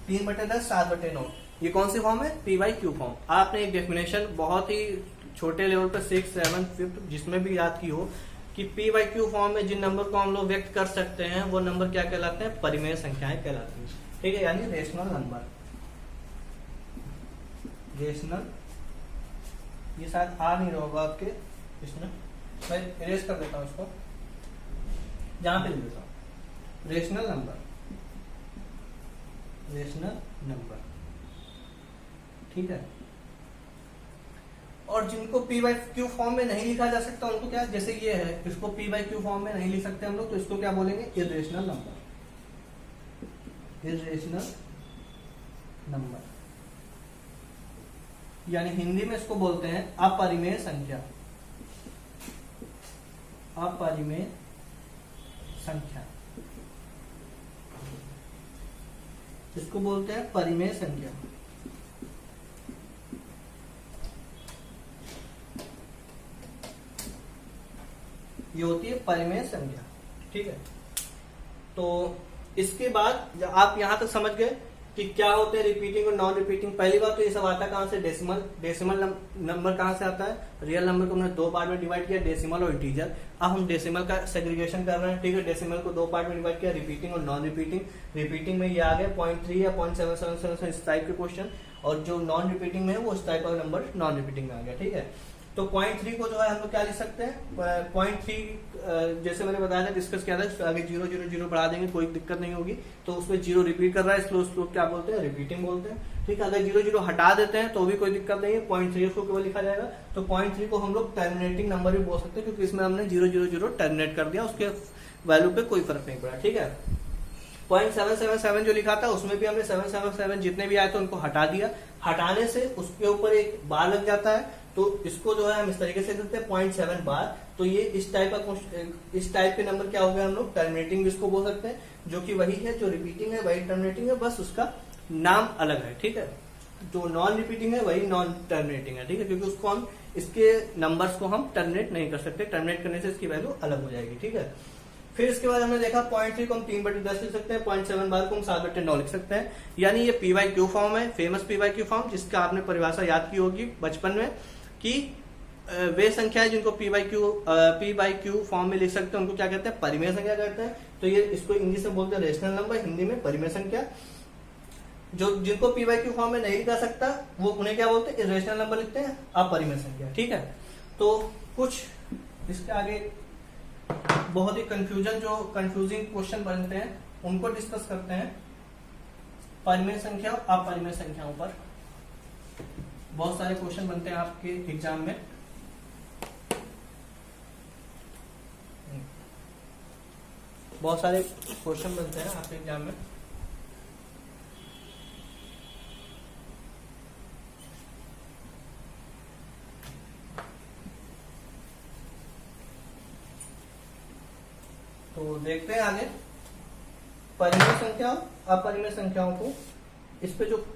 3/10 7/9। ये कौन सी फॉर्म है, P/Q फॉर्म। आपने एक डेफिनेशन बहुत ही छोटे लेवल पर 6, 7, 5 जिसमें भी याद की हो कि P/Q फॉर्म में जिन नंबर को हम लोग व्यक्त कर सकते हैं वो नंबर क्या कहलाते हैं, परिमेय संख्याएं कहलाती हैं। ठीक है, यानी रेशनल नंबर, रेशनल। ये शायद आ नहीं रहा होगा आपके इसमें, मैं इरेज कर देता हूं इसको, जहां पे लिख देता हूं, रेशनल नंबर, रेशनल नंबर। ठीक है, और जिनको P/Q फॉर्म में नहीं लिखा जा सकता उनको क्या, जैसे ये है, इसको P/Q फॉर्म में नहीं लिख सकते हम लोग, तो इसको क्या बोलेंगे, इर्रेशनल नंबर, इर्रेशनल नंबर, यानी हिंदी में इसको बोलते हैं अपरिमेय संख्या, अपरिमेय संख्या, इसको बोलते हैं परिमेय संख्या। ये होती है परिमेय संख्या। ठीक है, तो इसके बाद आप यहां तक समझ गए कि क्या होते हैं रिपीटिंग और नॉन रिपीटिंग। पहली बात तो ये सब आता कहां से, डेसिमल। डेसिमल नंबर कहां से आता है, रियल नंबर को हमने दो पार्ट में डिवाइड किया, डेसिमल और इंटीजर। अब हम डेसिमल का सेग्रीगेशन कर रहे हैं। ठीक है, डेसिमल को दो पार्ट में डिवाइड किया, रिपीटिंग और नॉन रिपीटिंग। रिपीटिंग में ये आ गया 0.3 या 0.777 इस टाइप के क्वेश्चन, और जो नॉन रिपीटिंग में है वो इस टाइप का नंबर नॉन रिपीटिंग में आ गया। ठीक है, तो 0.3 को जो है हम लोग क्या लिख सकते हैं, 0.3 जैसे मैंने बताया था, डिस्कस किया था, आगे 0 0 0 बढ़ा देंगे, कोई दिक्कत नहीं होगी। तो उसमें 0 रिपीट कर रहा है, इसको क्या बोलते हैं, रिपीटिंग बोलते हैं। ठीक है, अगर 0 0 हटा देते हैं तो भी कोई दिक्कत नहीं है, 0.3 उसको केवल लिखा जाएगा। तो 0.3 को हम लोग टर्मिनेटिंग नंबर भी बोल सकते हैं, क्योंकि इसमें हमने 0 0 0 टर्मिनेट कर दिया, उसके वैल्यू पे कोई फर्क नहीं पड़ा। ठीक है, 0.777 जो लिखा था उसमें भी हमने 777 जितने भी आए थे उनको हटा दिया। हटाने से उसके ऊपर एक बार लग जाता है, तो इसको जो है हम इस तरीके से करते हैं 0.7 बार। तो ये इस टाइप का, इस टाइप के नंबर क्या हो गया, हम लोग टर्मिनेटिंग भी इसको बोल सकते हैं, जो कि वही है, जो रिपीटिंग है वही टर्मिनेटिंग है, बस उसका नाम अलग है। ठीक है, जो नॉन रिपीटिंग है वही नॉन टर्मिनेटिंग है। ठीक है, क्योंकि उसको हम, इसके नंबर्स को हम टर्मिनेट नहीं कर सकते, टर्मिनेट करने से इसकी वैल्यू अलग हो जाएगी। ठीक है, फिर इसके बाद हमने देखा 0.3 को हम 3/10 लिख सकते हैं, 0.7 बार को हम 7/9 लिख सकते हैं। यानी ये P/Q फॉर्म है, फेमस P/Q फॉर्म, जिसका आपने परिभाषा याद की होगी बचपन में, कि वे संख्याएं जिनको P/Q फॉर्म में लिख सकते हैं उनको क्या कहते हैं, परिमेय संख्या कहते हैं। तो ये इसको इंग्लिश में बोलते हैं रेशनल नंबर, हिंदी में परिमेय संख्या। जो जिनको P/Q फॉर्म में नहीं लिखा सकता वो उन्हें क्या बोलते हैं, इरेशनल नंबर लिखते हैं, अपरिमेय संख्या। ठीक है, तो कुछ इसके आगे बहुत ही कंफ्यूजिंग क्वेश्चन बनते हैं, उनको डिस्कस करते हैं। परिमेय संख्या और अपरिमेय संख्याओं पर बहुत सारे क्वेश्चन बनते हैं आपके एग्जाम में। बहुत सारे क्वेश्चन बनते हैं आपके एग्जाम में। तो देखते हैं आगे परिमेय संख्या अपरिमेय संख्याओं को, इस पे जो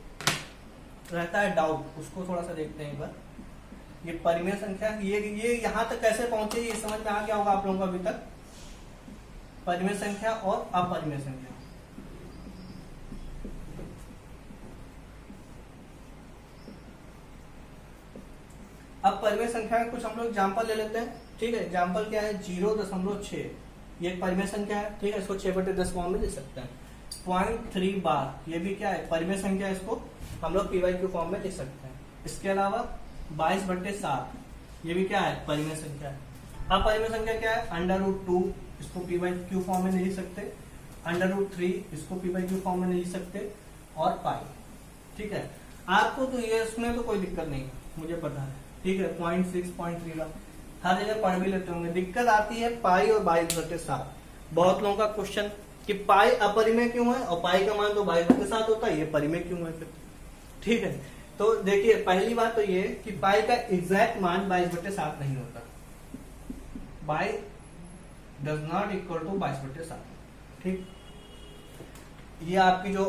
रहता है डाउट उसको थोड़ा सा देखते हैं एक बार। ये परिमेय संख्या ये यहां तक कैसे पहुंचे, ये समझ में आ गया होगा आप लोगों को अभी तक, परिमेय संख्या और अपरिमेय संख्या। अब परिमेय संख्या का कुछ हम लोग एग्जाम्पल ले लेते हैं। ठीक है, एग्जाम्पल क्या है, 0.6 ये एक परिमेय संख्या है। ठीक है, इसको 6/10 फॉर्म में दे सकते हैं। 0.3 बार ये भी क्या है, परिमेय संख्या है, इसको हम लोग PYQ फॉर्म में लिख सकते हैं। इसके अलावा 22/7 ये भी क्या है, परिमेय संख्या है। अब परिमेय संख्या क्या है, √2 इसको PYQ फॉर्म में नहीं लिख सकते, √3 इसको PYQ फॉर्म में नहीं लिख सकते, और पाई। ठीक है, आपको तो ये इसमें तो कोई दिक्कत नहीं है, मुझे पता है। ठीक है, 0.6 0.3 हर जगह पढ़ भी लेते होंगे। दिक्कत आती है पाई और 22/7। बहुत लोगों का क्वेश्चन कि पाई अपरिमेय क्यों है और पाई का मान तो 22/7 होता है, ये परिमेय क्यों है फिर। ठीक है, तो देखिए पहली बात तो ये कि पाई का एग्जैक्ट मान 22/7 नहीं होता। पाई डज नॉट इक्वल टू 22/7। ठीक, ये आपकी जो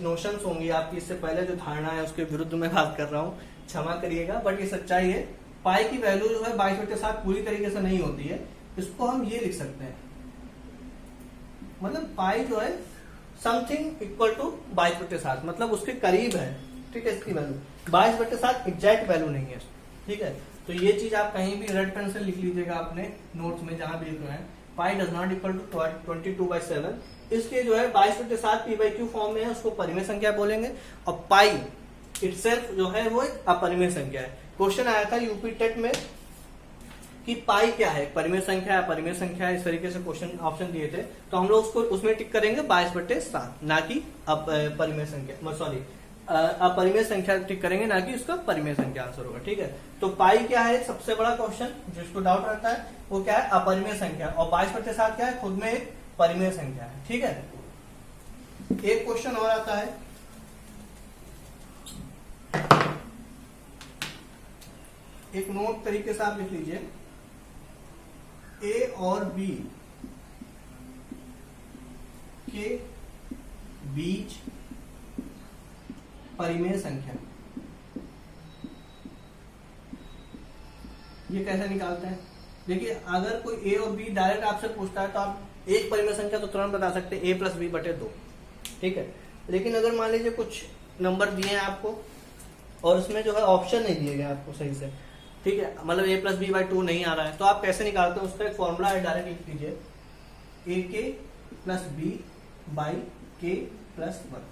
नोशंस होंगी आपकी, इससे पहले जो धारणा है उसके विरुद्ध में बात कर रहा हूँ, क्षमा करिएगा, बट ये सच्चाई है। पाई की वैल्यू जो है 22/7 पूरी तरीके से नहीं होती है। इसको हम ये लिख सकते हैं, मतलब पाई जो है समथिंग इक्वल टू 22/7, मतलब उसके करीब है। ठीक है, इसकी वैल्यू 22/7 एग्जैक्ट वैल्यू नहीं है। ठीक है, तो ये चीज आप कहीं भी रेड पेन से लिख लीजिएगा अपने नोट्स में, जहां भी लिख रहे हैं। पाई डज नॉट इक्वल टू 22/7। इसके जो है 22/7 PYQ फॉर्म में है, उसको परिमेय संख्या बोलेंगे। और पाई इटसेल्फ जो है वो एक अपरिमेय संख्या है। क्वेश्चन आया था यूपी टेट में कि पाई क्या है, परिमेय संख्या है, अपरिमेय संख्या है, इस तरीके से क्वेश्चन ऑप्शन दिए थे। तो हम लोग उसको उसमें टिक करेंगे 22/7, ना कि परिमेय संख्या, सॉरी अपरिमेय संख्या टिक करेंगे, ना कि उसका परिमेय संख्या आंसर होगा। ठीक है, तो पाई क्या है, सबसे बड़ा क्वेश्चन जिसको डाउट रहता है वो क्या है, अपरिमेय संख्या, और 22/7 क्या है, खुद में एक परिमेय संख्या है। ठीक है, एक क्वेश्चन और आता है, एक नोट तरीके से आप लिख लीजिए, A और B के बीच परिमेय संख्या, ये कैसे निकालते हैं। देखिए, अगर कोई A और B डायरेक्ट आपसे पूछता है तो आप एक परिमेय संख्या तो तुरंत बता सकते हैं, A + B/2। ठीक है, लेकिन अगर मान लीजिए कुछ नंबर दिए हैं आपको और उसमें जो है ऑप्शन नहीं दिए गए आपको सही से, ठीक है, मतलब A + B/2 नहीं आ रहा है, तो आप कैसे निकालते हैं, उसका एक फॉर्मूला है, डायरेक्ट लिख लीजिए AK + B/K + 1।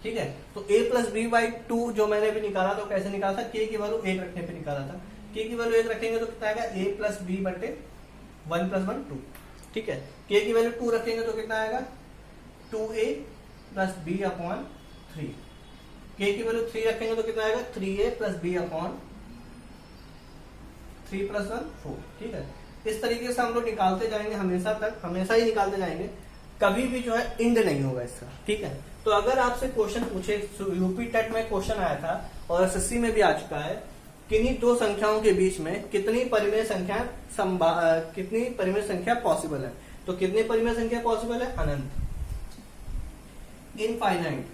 ठीक है, तो A + B/2 जो मैंने भी निकाला तो कैसे निकाला था, K की वैल्यू 1 रखने पे निकाला था। K की वैल्यू 1 रखेंगे तो कितना आएगा, A + B/1 + 1 2। ठीक है, K की वैल्यू 2 रखेंगे तो कितना आएगा, 2A + B/3। K की वैल्यू 3 रखेंगे तो कितना आएगा, 3A + B/3 + 1 4। ठीक है, इस तरीके से हम लोग निकालते जाएंगे हमेशा तक, हमेशा ही निकालते जाएंगे, कभी भी जो है इंड नहीं होगा इसका। ठीक है, तो अगर आपसे क्वेश्चन पूछे, यूपी टेट में क्वेश्चन आया था और SSC में भी आ चुका है, किन्हीं दो संख्याओं के बीच में कितनी परिमेय संख्या पॉसिबल है, तो कितनी परिमेय संख्या पॉसिबल है, अनंत, इनफाइनाइट।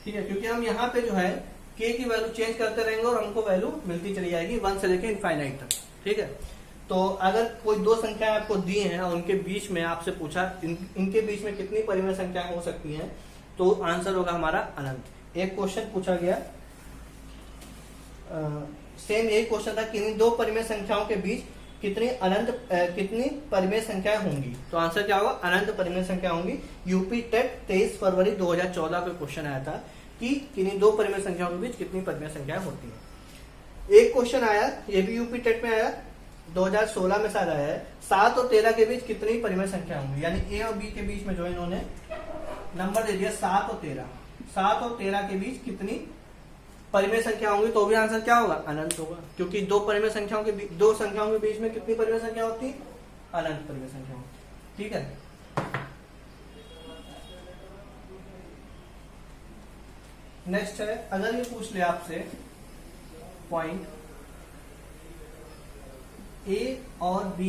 ठीक है, क्योंकि हम यहाँ पे जो है K की वैल्यू चेंज करते रहेंगे और हमको वैल्यू मिलती चली जाएगी 1 से लेकर इनफाइनाइट तक। ठीक है, तो अगर कोई दो संख्या आपको दी है और उनके बीच में आपसे पूछा इनके बीच में कितनी परिमेय संख्या हो सकती हैं, तो आंसर होगा हमारा अनंत। एक क्वेश्चन पूछा गया, सेम एक क्वेश्चन था, किन्हीं दो परिमेय संख्याओं के बीच कितनी परिमेय संख्याएं होंगी, तो आंसर क्या होगा, अनंत परिमेय संख्या होंगी। यूपी टेट 23 फरवरी 2014 का क्वेश्चन आया था कि किन्हीं दो परिमेय संख्याओं के बीच कितनी परिमेय संख्याएं होती हैं। एक क्वेश्चन आया, ये भी यूपी टेट में आया, 2016 में शायद आया है, 7 और 13 के बीच कितनी परिमेय संख्या होंगी, यानी A और B के बीच में जो इन्होंने नंबर दे दिया 7 और 13, 7 और 13 के बीच कितनी परिमेय संख्या होंगी, तो भी आंसर क्या होगा, अनंत होगा, क्योंकि दो संख्याओं के बीच में कितनी परिमेय संख्या होती है, अनंत परिमेय संख्या होती। ठीक है, नेक्स्ट है, अगर ये पूछ ले आपसे पॉइंट A और B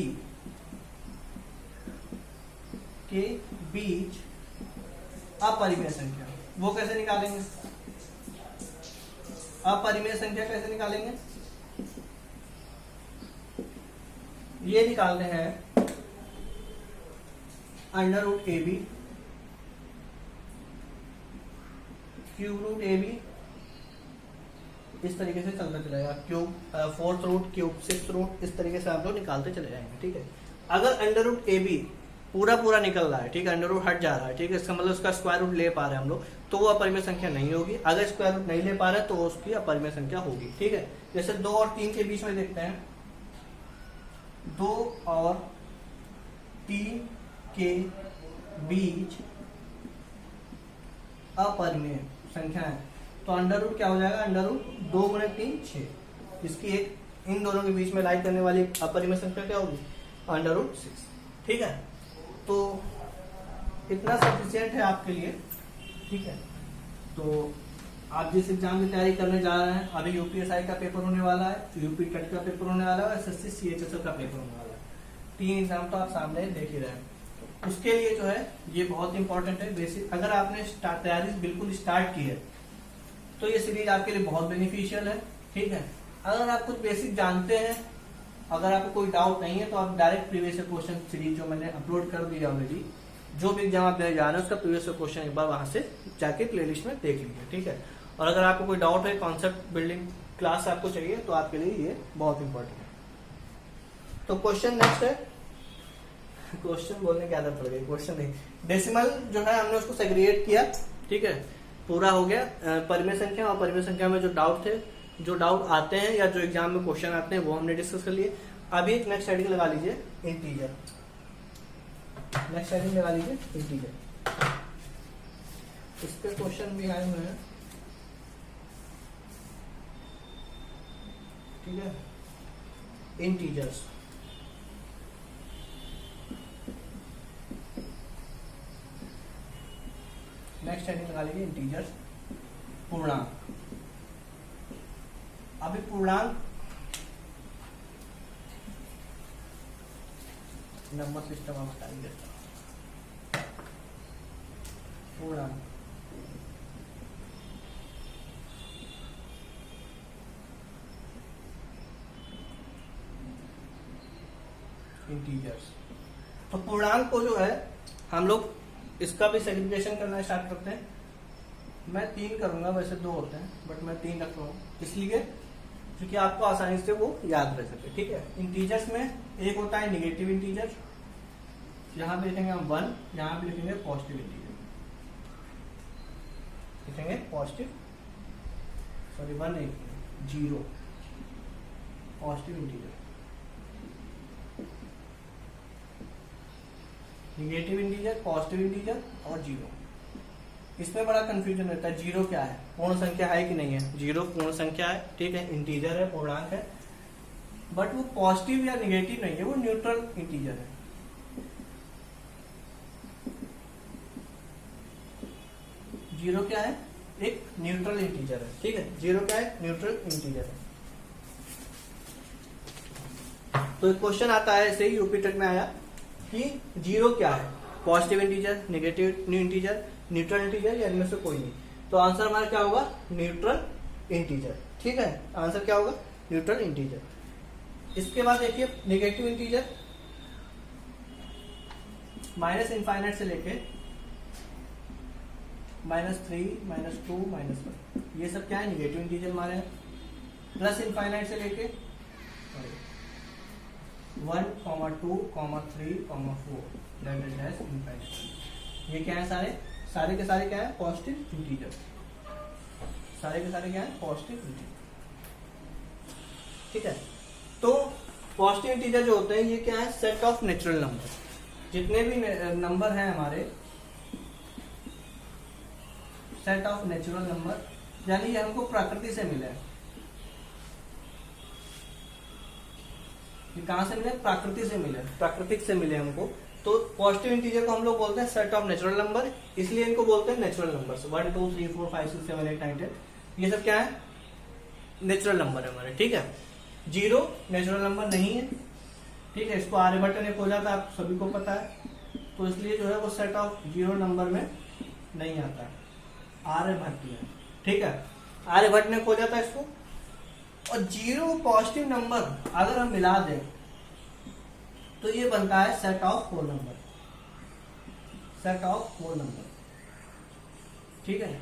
के बीच अपरिमेय संख्या, वो कैसे निकालेंगे, अपरिमेय संख्या कैसे निकालेंगे, ये निकालते हैं √AB ³ √AB इस तरीके से चलता चलेगा, cube 4th root, cube 6th root, इस तरीके से आप लोग निकालते चले जाएंगे। ठीक है, अगर अंडर रूट ए बी पूरा पूरा निकल रहा है, ठीक है, अंडर रूट हट जा रहा है, ठीक है, इसका मतलब उसका स्क्वायर रूट ले पा रहे हैं हम लोग, तो वो अपरिमेय संख्या नहीं होगी। अगर स्क्वायर रूट नहीं ले पा रहे तो उसकी अपरिमेय संख्या होगी। ठीक है, जैसे 2 और 3 के बीच में देखते हैं, 2 और 3 के बीच अपरिमेय संख्या है, तो अंडर रूट क्या हो जाएगा, अंडर रूट 2 गुणे 3 6, इसकी एक इन दोनों के बीच में लाई करने वाली अपरिमेय संख्या क्या होगी, अंडर रूट 6। ठीक है, तो इतना सफिशिएंट है आपके लिए। ठीक है, तो आप जिस एग्जाम की तैयारी करने जा रहे हैं, अभी यूपीएसआई का पेपर होने वाला है, यूपी टेट का पेपर होने वाला है, एसएससी सीएचएसएल का पेपर होने वाला है, 3 एग्जाम तो आप सामने देख ही रहे हैं। उसके लिए जो है ये बहुत इंपॉर्टेंट है बेसिक। अगर आपने तैयारी बिल्कुल स्टार्ट की है तो ये सीरीज आपके लिए बहुत बेनिफिशियल है। ठीक है, अगर आप कुछ बेसिक जानते हैं, अगर आपको कोई डाउट नहीं है, तो आप डायरेक्ट प्रीवियस क्वेश्चन सीरीज जो मैंने अपलोड कर दिया ऑलरेडी, जो भी एग्जाम आप देने जा रहे हैं उसका प्रीवियस क्वेश्चन एक बार वहां से जाके प्लेलिस्ट में देख लीजिए। ठीक है, और अगर आपको कोई डाउट है, कॉन्सेप्ट बिल्डिंग क्लास आपको चाहिए, तो आपके लिए ये बहुत इंपॉर्टेंट है। तो क्वेश्चन नेक्स्ट है, क्वेश्चन बोलने की आदत पड़ गई, क्वेश्चन नहीं, डेसिमल जो है हमने उसको सेग्रीगेट किया। ठीक है, पूरा हो गया। परिमेय संख्या और परिमेय संख्या में जो डाउट थे, जो डाउट आते हैं या जो एग्जाम में क्वेश्चन आते हैं, वो हमने डिस्कस कर लिए। अभी एक नेक्स्ट हेडिंग लगा लीजिए, इंटीजर। नेक्स्ट हेडिंग लगा लीजिए, इंटीजर। इस पे क्वेश्चन भी आए हुए हैं। ठीक है, इंटीजर्स। नेक्स्ट हेडिंग लगा लीजिए, इंटीजर्स, पूर्णांक। अभी पूर्णांक नंबर सिस्टम आप बता देता, पूर्णांक इंटीजर्स। तो पूर्णांक को जो है हम लोग इसका भी सेग्रीगेशन करना स्टार्ट करते हैं। मैं 3 करूंगा, वैसे 2 होते हैं, बट मैं 3 रख रहा हूँ इसलिए क्योंकि आपको आसानी से वो याद रह सके। ठीक है, इंटीजर्स में एक होता है निगेटिव इंटीजर, यहाँ पे लिखेंगे हम 1, यहाँ पे लिखेंगे पॉजिटिव इंटीजर, लिखेंगे पॉजिटिव, सॉरी 1 नहीं, 0 positive integer. Negative integer, positive integer और 0। इसमें बड़ा कंफ्यूजन रहता है, 0 क्या है, पूर्ण संख्या है कि नहीं है। 0 पूर्ण संख्या है, ठीक है, इंटीजर है, पूर्णांक है, बट वो पॉजिटिव या निगेटिव नहीं है, वो न्यूट्रल इंटीजर है। जीरो क्या है, एक न्यूट्रल इंटीजर है। ठीक है, 0 क्या है, न्यूट्रल इंटीजर है। तो एक क्वेश्चन आता है ऐसे ही यूपी टेट में आया कि 0 क्या है, positive integer, negative integer, neutral integer या इनमें से कोई नहीं। तो आंसर हमारा क्या होगा, न्यूट्रल इंटीजर। ठीक है, आंसर क्या होगा, न्यूट्रल इंटीजर। इसके बाद देखिए नेगेटिव इंटीजर, माइनस इनफाइनाइट से लेके -3, -2, -1, ये सब क्या है, निगेटिव इंटीजर हमारे हैं। प्लस इनफाइनाइट से लेके 1, 2, 3, 4 डैश इनफाइनाइट, ये क्या है, सारे के सारे क्या है, पॉजिटिव इंटीजर। सारे के सारे क्या है, पॉजिटिव इंटीजर। ठीक है, तो पॉजिटिव इंटीजर जो होते हैं ये क्या है, सेट ऑफ नेचुरल नंबर। जितने भी नंबर हैं हमारे, सेट ऑफ नेचुरल नंबर, यानी ये हमको प्रकृति से मिले हैं। ये कहां से मिले, प्रकृति से मिले, प्राकृतिक से मिले हमको। तो पॉजिटिव इंटीजर को हम लोग बोलते हैं सेट ऑफ नेचुरल नंबर, इसलिए इनको बोलते हैं नेचुरल नंबर्स। 1, 2, 3, 4, 5, 6, 7, 8, 9, 10, ये सब क्या है, नेचुरल नंबर है हमारे। ठीक है, 0 नेचुरल नंबर नहीं है। ठीक है, इसको आर्यभट्ट ने खोजा था, आप सभी को पता है, तो इसलिए जो है वो सेट ऑफ 0 नंबर में नहीं आता है, आर्यभट्ट ने। ठीक है, आर्यभट्ट ने खोजा था इसको। और 0 पॉजिटिव नंबर अगर हम मिला दें तो ये बनता है set of 4 number, set of 4 number. ठीक है,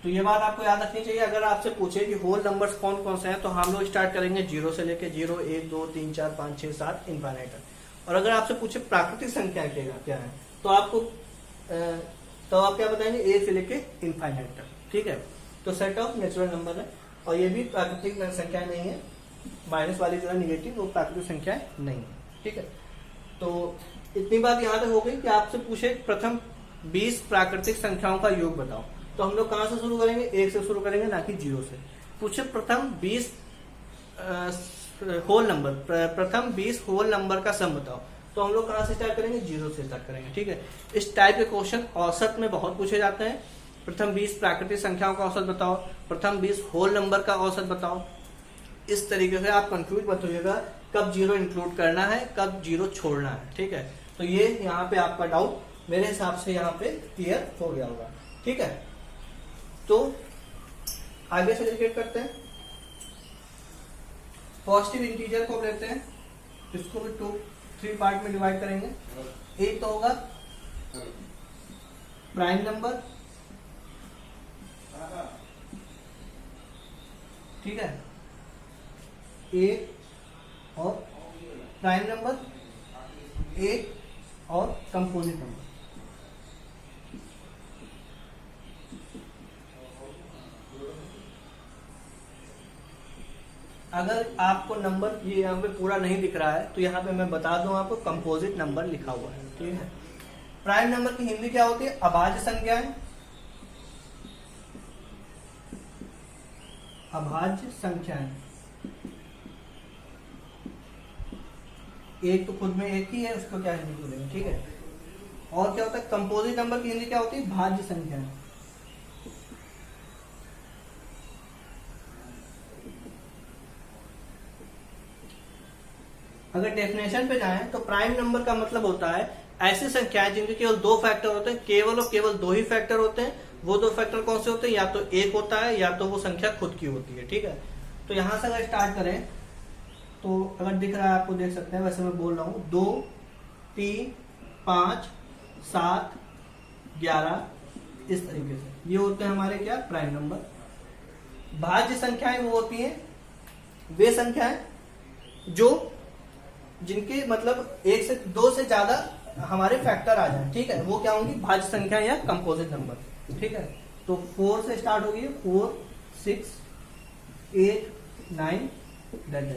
तो ये बात आपको याद रखनी चाहिए। अगर आपसे पूछे कि होल नंबर्स कौन कौन से हैं, तो हम लोग स्टार्ट करेंगे 0 से लेके 0, 1, 2, 3, 4, 5, 6, 7 इनफाइनाइट तक। और अगर आपसे पूछे प्राकृतिक संख्या क्या है, तो आपको तो आप क्या बताएंगे, 1 से लेके इनफाइनाइट तक, ठीक है। तो सेट ऑफ नेचुरल नंबर है, और ये भी प्राकृतिक संख्या नहीं है, माइनस वाली जो है निगेटिव, वो प्राकृतिक संख्या नहीं है, ठीक है। तो इतनी बात यहाँ तक हो गई कि आपसे पूछे प्रथम 20 प्राकृतिक संख्याओं का योग बताओ, तो हम लोग कहां से शुरू करेंगे, 1 से शुरू करेंगे, ना कि 0 से। पूछे प्रथम 20 होल नंबर, प्रथम 20 होल नंबर का सम बताओ, तो हम लोग कहां से स्टार्ट करेंगे, 0 से स्टार्ट करेंगे, ठीक है। इस टाइप के क्वेश्चन औसत में बहुत पूछे जाते हैं। प्रथम 20 प्राकृतिक संख्याओं का औसत बताओ, प्रथम 20 होल नंबर का औसत बताओ। इस तरीके से आप कंफ्यूज मत होइएगा कब 0 इंक्लूड करना है, कब 0 छोड़ना है, ठीक है। तो ये यहाँ पे आपका डाउट मेरे हिसाब से यहाँ पे क्लियर हो गया होगा, ठीक है। तो आगे से क्रिएट करते हैं। पॉजिटिव इंटीजर को लेते हैं, इसको भी 3 पार्ट में डिवाइड करेंगे। एक तो होगा प्राइम नंबर, ठीक है, एक और प्राइम नंबर, एक और कंपोजिट नंबर। अगर आपको नंबर ये यहाँ पे पूरा नहीं दिख रहा है, तो यहाँ पे मैं बता दूं आपको, कंपोजिट नंबर लिखा हुआ है, ठीक है। प्राइम नंबर की हिंदी क्या होती है, अभाज्य संख्याएं। अभाज्य संख्याएं, एक तो खुद में एक ही है, उसको क्या हिंदी बोलेंगे, ठीक है। और क्या होता है, कंपोजिट नंबर की हिंदी क्या होती है, भाज्य संख्याएं। अगर डेफिनेशन पे जाएं तो प्राइम नंबर का मतलब होता है ऐसी संख्याएं जिनके केवल 2 फैक्टर होते हैं, केवल और केवल 2 ही फैक्टर होते हैं। वो 2 फैक्टर कौन से होते हैं, या तो 1 होता है, या तो वो संख्या खुद की होती है, ठीक है। तो यहां से अगर स्टार्ट करें, तो अगर दिख रहा है आपको, देख सकते हैं, वैसे मैं बोल रहा हूं 2, 3, 5, 7, 11, इस तरीके से ये होते हैं हमारे क्या, प्राइम नंबर। भाज्य संख्याएं वो होती हैं, वे संख्याएं जो जिनके मतलब 1 से 2 से ज्यादा हमारे फैक्टर आ जाए, ठीक है, वो क्या होंगी, भाज्य संख्या या कंपोजिट नंबर, ठीक है। तो 4 से स्टार्ट होगी, 4, 6, 8, 9,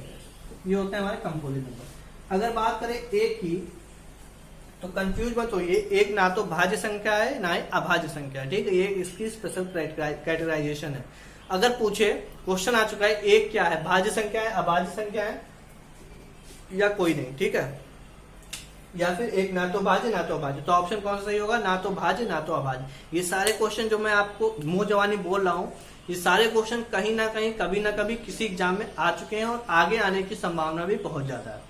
ये होते हैं हमारे कंपोजिट नंबर। अगर बात करें एक की, तो कंफ्यूज मत होइए, एक ना तो भाज्य संख्या है, ना ही अभाज्य संख्या है, ठीक है। ये इसकी स्पेशल कैटेगराइजेशन है। अगर पूछे, क्वेश्चन आ चुका है, एक क्या है, भाज्य संख्या है, अभाज्य संख्या है, या कोई नहीं, ठीक है, या फिर एक ना तो भाज्य ना तो अभाज्य, तो ऑप्शन कौन सा सही होगा, ना तो भाज्य ना तो अभाज्य। ये सारे क्वेश्चन जो मैं आपको मुंह जवानी बोल रहा हूँ, ये सारे क्वेश्चन कहीं ना कहीं कभी ना कभी किसी एग्जाम में आ चुके हैं, और आगे आने की संभावना भी बहुत ज्यादा है।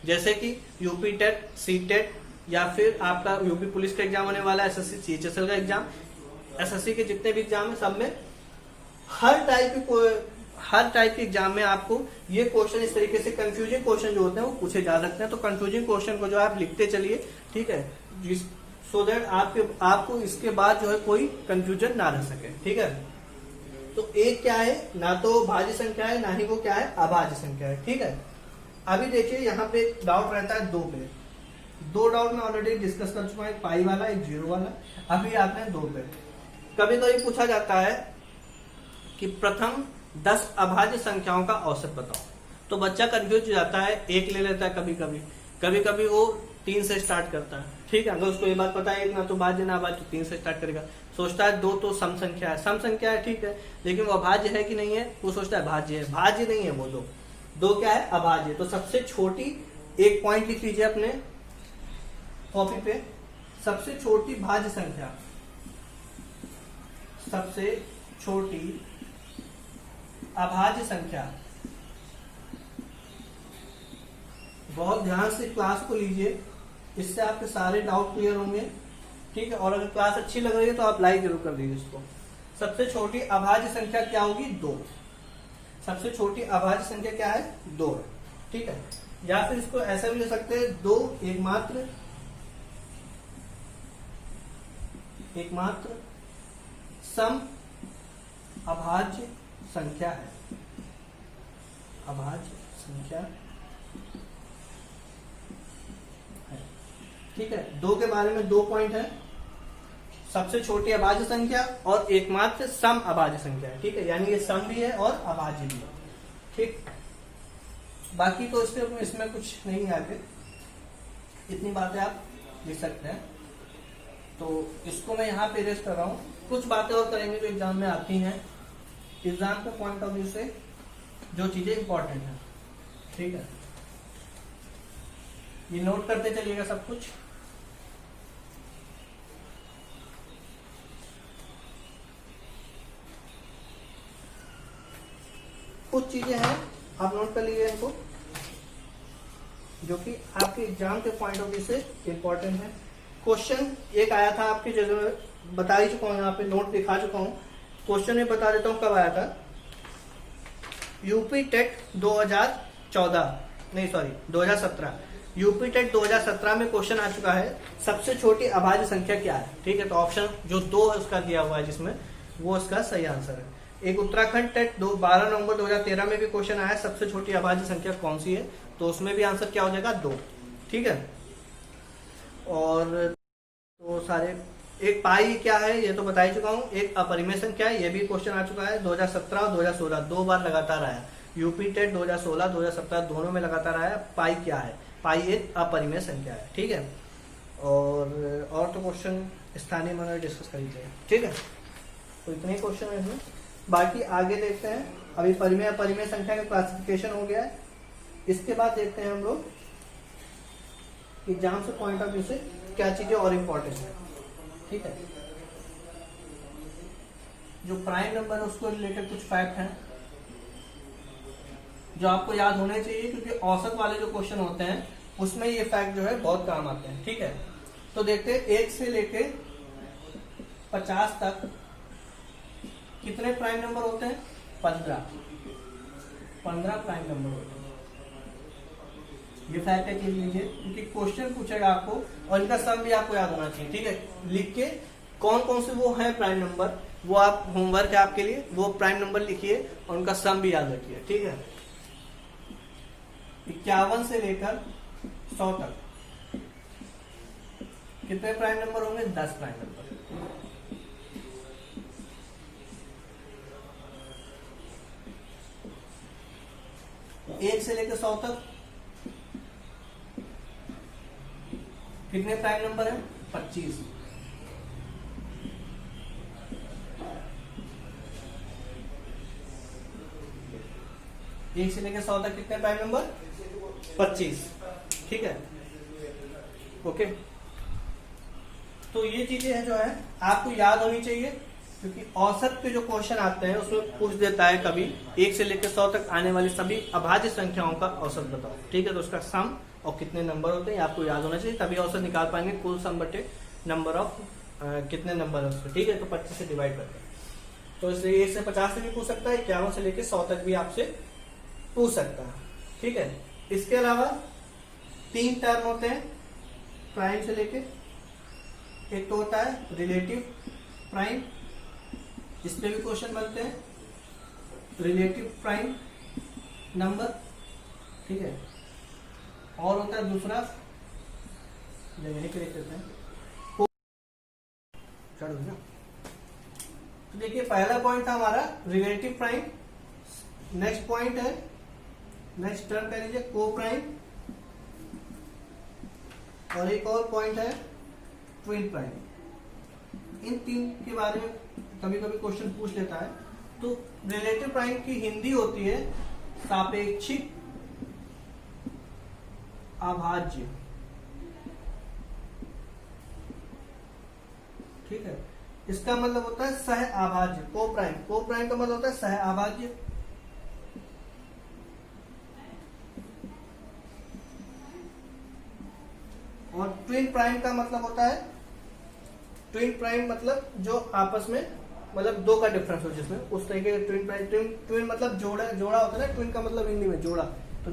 जैसे कि यूपी टेट, सी टेट, या फिर आपका यूपी पुलिस का एग्जाम होने वाला है, एसएससी सीएचएसएल का एग्जाम, एसएससी के जितने भी एग्जाम है, सब में हर टाइप के एग्जाम में आपको ये क्वेश्चन इस तरीके से कंफ्यूजिंग क्वेश्चन जो होते हैं वो पूछे जा सकते हैं। तो कंफ्यूजिंग क्वेश्चन को जो आप लिखते चलिए, ठीक है, सो दैट आपको इसके बाद जो है कोई कंफ्यूजन ना रह सके, ठीक है। तो एक क्या है, ना तो भाज्य संख्या है, ना ही वो क्या है, अभाज्य संख्या है, ठीक है। अभी देखिए यहाँ पे डाउट रहता है 2 पे, 2 डाउट में ऑलरेडी डिस्कस कर चुका है, एक पाई वाला, एक 0 वाला। अभी आते हैं 2 पे। कभी कभी पूछा जाता है कि प्रथम 10 अभाज्य संख्याओं का औसत बताओ, तो बच्चा कंफ्यूज हो जाता है, 1 ले लेता है, कभी कभी वो 3 से स्टार्ट करता है, ठीक है। अगर उसको ये बात पता है एक ना तो भाज्य ना अभाज्य, तो 3 से स्टार्ट करेगा। सोचता है 2 तो सम संख्या है, ठीक है, लेकिन वो अभाज्य है कि नहीं है, वो सोचता है भाज्य है, भाज्य नहीं है वो 2 क्या है, अभाज्य। तो सबसे छोटी, एक पॉइंट लिख लीजिए अपने कॉपी पे, सबसे छोटी भाज्य संख्या, सबसे छोटी अभाज्य संख्या। बहुत ध्यान से क्लास को लीजिए, इससे आपके सारे डाउट क्लियर होंगे, ठीक है। और अगर क्लास अच्छी लग रही है तो आप लाइक जरूर कर दीजिए इसको। सबसे छोटी अभाज्य संख्या क्या होगी, 2। सबसे छोटी अभाज्य संख्या क्या है, 2, ठीक है। या फिर इसको ऐसा भी ले सकते हैं, 2 एकमात्र सम अभाज्य संख्या है, अभाज्य संख्या है। ठीक है, दो के बारे में 2 पॉइंट है, सबसे छोटी अभाज्य संख्या और एकमात्र सम अभाज्य संख्या है। ठीक है, यानी ये सम भी है और अभाज्य भी है। ठीक, बाकी तो इसमें कुछ नहीं है आगे, इतनी बातें आप लिख सकते हैं। तो इसको मैं यहाँ पे रेस्ट कर रहा हूँ, कुछ बातें और करेंगे जो एग्जाम में आती हैं, एग्जाम के पॉइंट ऑफ व्यू से जो चीजें इंपॉर्टेंट है। ठीक है, ये नोट करते चलिएगा सब कुछ। कुछ चीजें हैं आप नोट कर लीजिए इनको, जो कि आपके एग्जाम के पॉइंट ऑफ व्यू से इंपॉर्टेंट है। क्वेश्चन एक आया था आपके, जैसे मैं बता ही चुका हूँ, यहाँ पे नोट दिखा चुका हूँ। क्वेश्चन में बता देता हूँ कब आया था। यूपी टेट 2017 यूपी टेट 2017 में क्वेश्चन आ चुका है, सबसे छोटी अभाज्य संख्या क्या है। ठीक है, तो ऑप्शन जो 2 है उसका दिया हुआ है, जिसमें वो उसका सही आंसर है। एक उत्तराखंड टेट 12 नवंबर 2013 में भी क्वेश्चन आया, सबसे छोटी अभाज्य संख्या कौन सी है, तो उसमें भी आंसर क्या हो जाएगा 2। ठीक है, और तो सारे, एक पाई क्या है ये तो बता ही चुका हूँ, एक अपरिमेय संख्या है, ये भी क्वेश्चन आ चुका है 2017 और 2016 2 बार लगातार आया। यूपी टेट 2016 2017 दोनों में लगातार आया। पाई क्या है, पाई एक अपरिमेय संख्या है। ठीक है, और तो क्वेश्चन स्थानीय मान डिस्कस कर लीजिए। ठीक है, तो इतने क्वेश्चन है इसमें, बाकी आगे देखते हैं। अभी परिमेय अपरिमेय संख्या का क्लासिफिकेशन हो गया है, इसके बाद देखते हैं हम लोग एग्जाम से पॉइंट ऑफ व्यू से क्या चीजें और इम्पोर्टेंट है। ठीक है, जो प्राइम नंबर है उसको रिलेटेड कुछ फैक्ट हैं जो आपको याद होने चाहिए, क्योंकि औसत वाले जो क्वेश्चन होते हैं उसमें ये फैक्ट जो है बहुत काम आते हैं। ठीक है, तो देखते हैं 1 से लेके 50 तक कितने प्राइम नंबर होते हैं, 15 प्राइम नंबर होते हैं। ये फैक्ट है, लिख लीजिए, क्योंकि क्वेश्चन पूछेगा आपको और इनका सम भी आपको याद होना चाहिए। ठीक है, लिख के कौन कौन से वो है प्राइम नंबर, वो आप होमवर्क है आपके लिए, वो प्राइम नंबर लिखिए और उनका सम भी याद रखिए। ठीक है, 51 से लेकर 100 तक कितने प्राइम नंबर होंगे, 10 प्राइम नंबर। 1 से लेकर 100 तक कितने प्राइम नंबर है, 25। 1 से लेकर 100 तक कितने प्राइम नंबर, 25। ठीक है, ओके। तो ये चीजें हैं जो है आपको याद होनी चाहिए, क्योंकि औसत के जो क्वेश्चन आते हैं उसमें पूछ देता है कभी 1 से लेकर 100 तक आने वाली सभी अभाज्य संख्याओं का औसत बताओ। ठीक है, तो उसका सम और कितने नंबर होते हैं आपको याद होना चाहिए, तभी औसत निकाल पाएंगे। कुल सम बटे नंबर ऑफ कितने नंबर है उसके। ठीक है, तो 25 से डिवाइड करते हैं, तो इसलिए 1 से 50 से भी पूछ सकता है, 51 से लेकर 100 तक भी आपसे पूछ सकता है। ठीक है, इसके अलावा 3 टर्म होते हैं प्राइम से लेके, एक तो होता है रिलेटिव प्राइम, इस पे भी क्वेश्चन बनते हैं, रिलेटिव प्राइम नंबर। ठीक है, और होता है दूसरा, यहीं पे लिख देते हैं। तो देखिए पहला पॉइंट था हमारा रिलेटिव प्राइम, नेक्स्ट पॉइंट है, नेक्स्ट टर्म कह लीजिए को प्राइम, और एक और पॉइंट है ट्विन प्राइम। इन 3 के बारे में कभी कभी क्वेश्चन पूछ लेता है। तो रिलेटिव प्राइम की हिंदी होती है सापेक्षिक अभाज्य। ठीक है, इसका मतलब होता है सह अभाज्य। को प्राइम का मतलब होता है सह अभाज्य। और ट्विन प्राइम का मतलब होता है, ट्विन प्राइम मतलब जो आपस में मतलब 2 का डिफरेंस हो, जिसमें उस तरीके का ट्विन प्राइम। ट्विन मतलब जोड़ा होता है ना, ट्विन का मतलब हिंदी में जोड़ा, तो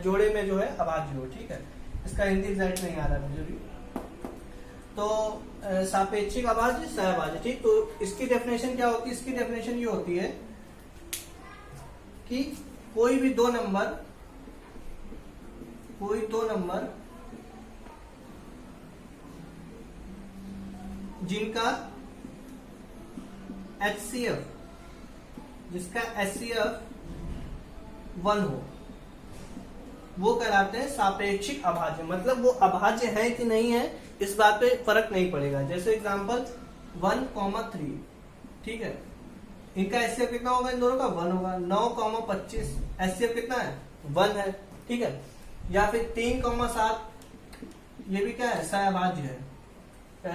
जोड़े में जो है अभाज्य हो। ठीक है, इसका हिंदी एग्जैक्ट नहीं आ रहा है मुझे भी। तो सापेक्षिक अभाज्य सहअभाज्य, ठीक। तो इसकी डेफिनेशन क्या होती है? इसकी डेफिनेशन ये होती है कि कोई दो नंबर जिनका HCF, जिसका HCF 1 हो, वो कहलाते हैं सापेक्षिक अभाज्य। मतलब वो अभाज्य है कि नहीं है इस बात पे फर्क नहीं पड़ेगा। जैसे एग्जांपल 1,3, ठीक है, इनका HCF कितना होगा? इन दोनों का 1 होगा। 9,25 HCF कितना है? 1 है, ठीक है। या फिर 3,7, ये भी क्या है? सहअभाज्य है,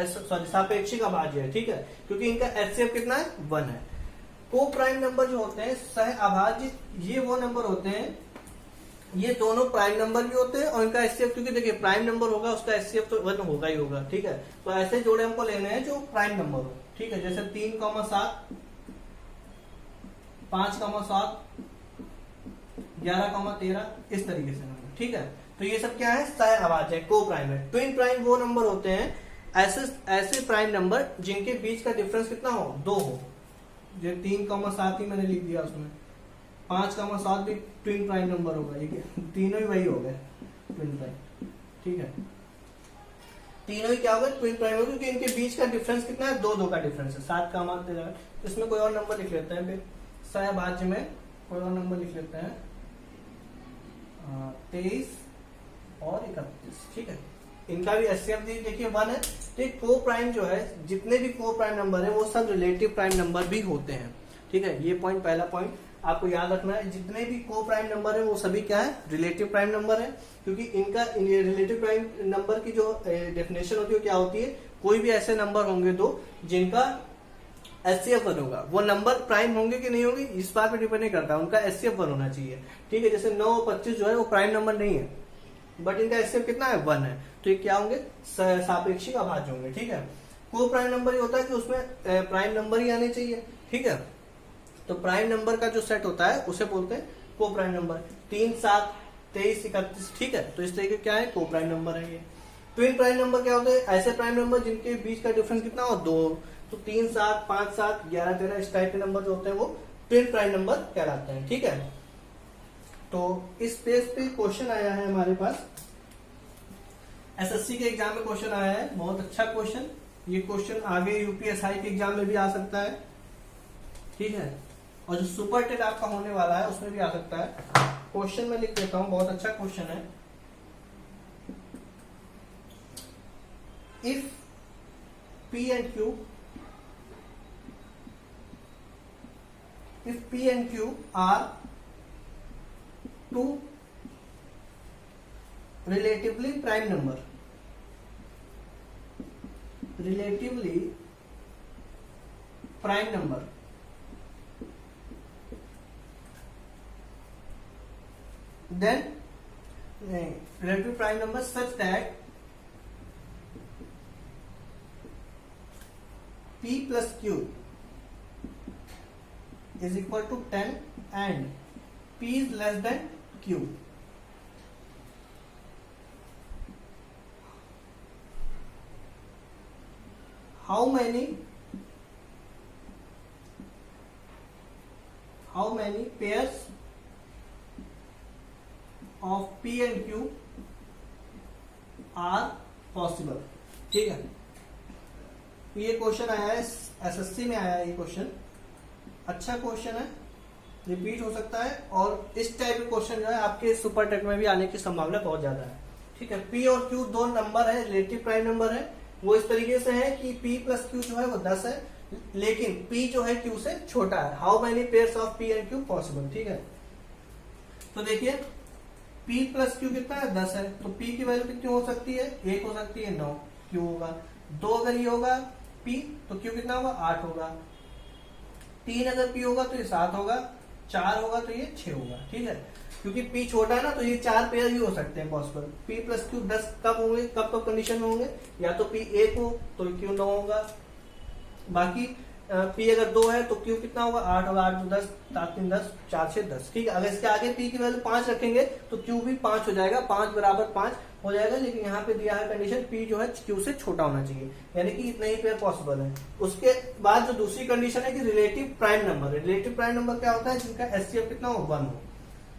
सॉरी सापेक्षिक अभाज्य है, ठीक है, क्योंकि इनका HCF कितना है? 1 है। को प्राइम नंबर जो होते हैं सहअभाज्य, ये वो नंबर होते हैं, ये दोनों प्राइम नंबर भी होते हैं और इनका HCF, क्योंकि देखिए प्राइम नंबर होगा उसका HCF तो 1 होगा ही होगा, ठीक है। तो ऐसे जोड़े हमको लेने हैं जो प्राइम नंबर हो, ठीक है। जैसे 3,7, 5,7, 11,13, इस तरीके से नंबर, ठीक है। तो ये सब क्या है? सहअभाज्य है, को प्राइम है। ट्विन प्राइम वो नंबर होते हैं, ऐसे प्राइम नंबर जिनके बीच का डिफरेंस कितना हो? 2 हो। जो 3,7 ही मैंने लिख दिया, उसमें 5,7 भी ट्विन प्राइम नंबर होगा, ये तीनों ही वही हो गए ट्विन प्राइम, ठीक है। तीनों ही क्या होगा? ट्विन प्राइम होगा, क्योंकि इनके बीच का डिफरेंस कितना है? 2 का डिफरेंस है। 7,13। इसमें कोई और नंबर लिख लेते हैं, सहअभाज्य में कोई और नंबर लिख लेते हैं, 23 और 31, ठीक है। इनका भी HCF देखिए 1 है। तो को प्राइम जो है, जितने भी को प्राइम नंबर है वो सब रिलेटिव प्राइम नंबर भी होते हैं, ठीक है। ये पॉइंट, पहला पॉइंट आपको याद रखना है। जितने भी को प्राइम नंबर है वो सभी क्या है? रिलेटिव प्राइम नंबर है, क्योंकि इनका रिलेटिव प्राइम नंबर की जो डेफिनेशन होती है क्या होती है? कोई भी ऐसे नंबर होंगे दो जिनका HCF 1 होगा, वो नंबर प्राइम होंगे कि नहीं होंगे इस बात पे डिपेंड नहीं करता, उनका HCF 1 होना चाहिए, ठीक है। जैसे 9 और 25 जो है वो प्राइम नंबर नहीं है, बट इनका HCF कितना है? 1 है। तो ये क्या होंगे? सापेक्षिक अभाज्य होंगे, ठीक है। को प्राइम नंबर ये होता है कि उसमें प्राइम नंबर ही आने चाहिए, ठीक है। तो प्राइम नंबर का जो सेट होता है उसे बोलते हैं को प्राइम नंबर। 3, 7, 23, 31, ठीक है। तो इस तरीके क्या है? को प्राइम नंबर है ये। ट्विन प्राइम नंबर क्या होते हैं? ऐसे प्राइम नंबर जिनके बीच का डिफरेंस कितना हो? 2। तो 3, 7, 5, 7, 11, 13 इस टाइप के नंबर जो होते हैं वो ट्विन प्राइम नंबर कहलाते हैं, ठीक है। तो इस पेज पे क्वेश्चन आया है हमारे पास, SSC के एग्जाम में क्वेश्चन आया है, बहुत अच्छा क्वेश्चन। ये क्वेश्चन आगे UPSI के एग्जाम में भी आ सकता है, ठीक है। और जो सुपर टेट आपका होने वाला है उसमें भी आ सकता है। क्वेश्चन में लिख देता हूं, बहुत अच्छा क्वेश्चन है। If P and Q are two relatively prime number, then relative prime number such that P plus Q is equal to 10 and P is less than Q. How many pairs of P and Q are possible? ठीक है, ये question आया है SSC में, आया है ये question. अच्छा क्वेश्चन है, रिपीट हो सकता है, और इस टाइप के क्वेश्चन जो है आपके सुपर टेट में भी आने की संभावना बहुत ज्यादा है, ठीक है। P और Q दो नंबर है, रिलेटिव प्राइम नंबर है, वो इस तरीके से है कि P प्लस Q जो है वो 10 है, लेकिन P जो है Q से छोटा है। How many pairs of P and Q possible, ठीक है। तो देखिए P प्लस Q कितना है? 10 है, तो P की वैल्यू कितनी हो सकती है? 1 हो सकती है, 9 Q होगा। 2 अगर ये होगा P तो Q कितना होगा? 8 होगा। 3 अगर P होगा तो ये 7 होगा। 4 होगा तो ये 6 होगा, ठीक है। क्योंकि P छोटा है ना, तो ये 4 पेयर ही हो सकते हैं पॉसिबल। P प्लस Q 10 कब होंगे, कब कंडीशन में होंगे? या तो P 1 हो तो Q 9 होगा, बाकी पी अगर 2 है तो क्यू कितना होगा 8 होगा, 8 2 10, 7 3 10, 4 6 10। ठीक है, अगर इसके आगे पी की वैल्यू 5 रखेंगे तो क्यू भी 5 हो जाएगा, 5 बराबर 5 हो जाएगा। लेकिन यहाँ पे दिया है कंडीशन पी जो है क्यू से छोटा होना चाहिए, यानी कि इतना ही पेयर पॉसिबल है। उसके बाद जो दूसरी कंडीशन है कि relative prime number. Relative prime number क्या होता है, जिनका एचसीएफ कितना हो 1 हो।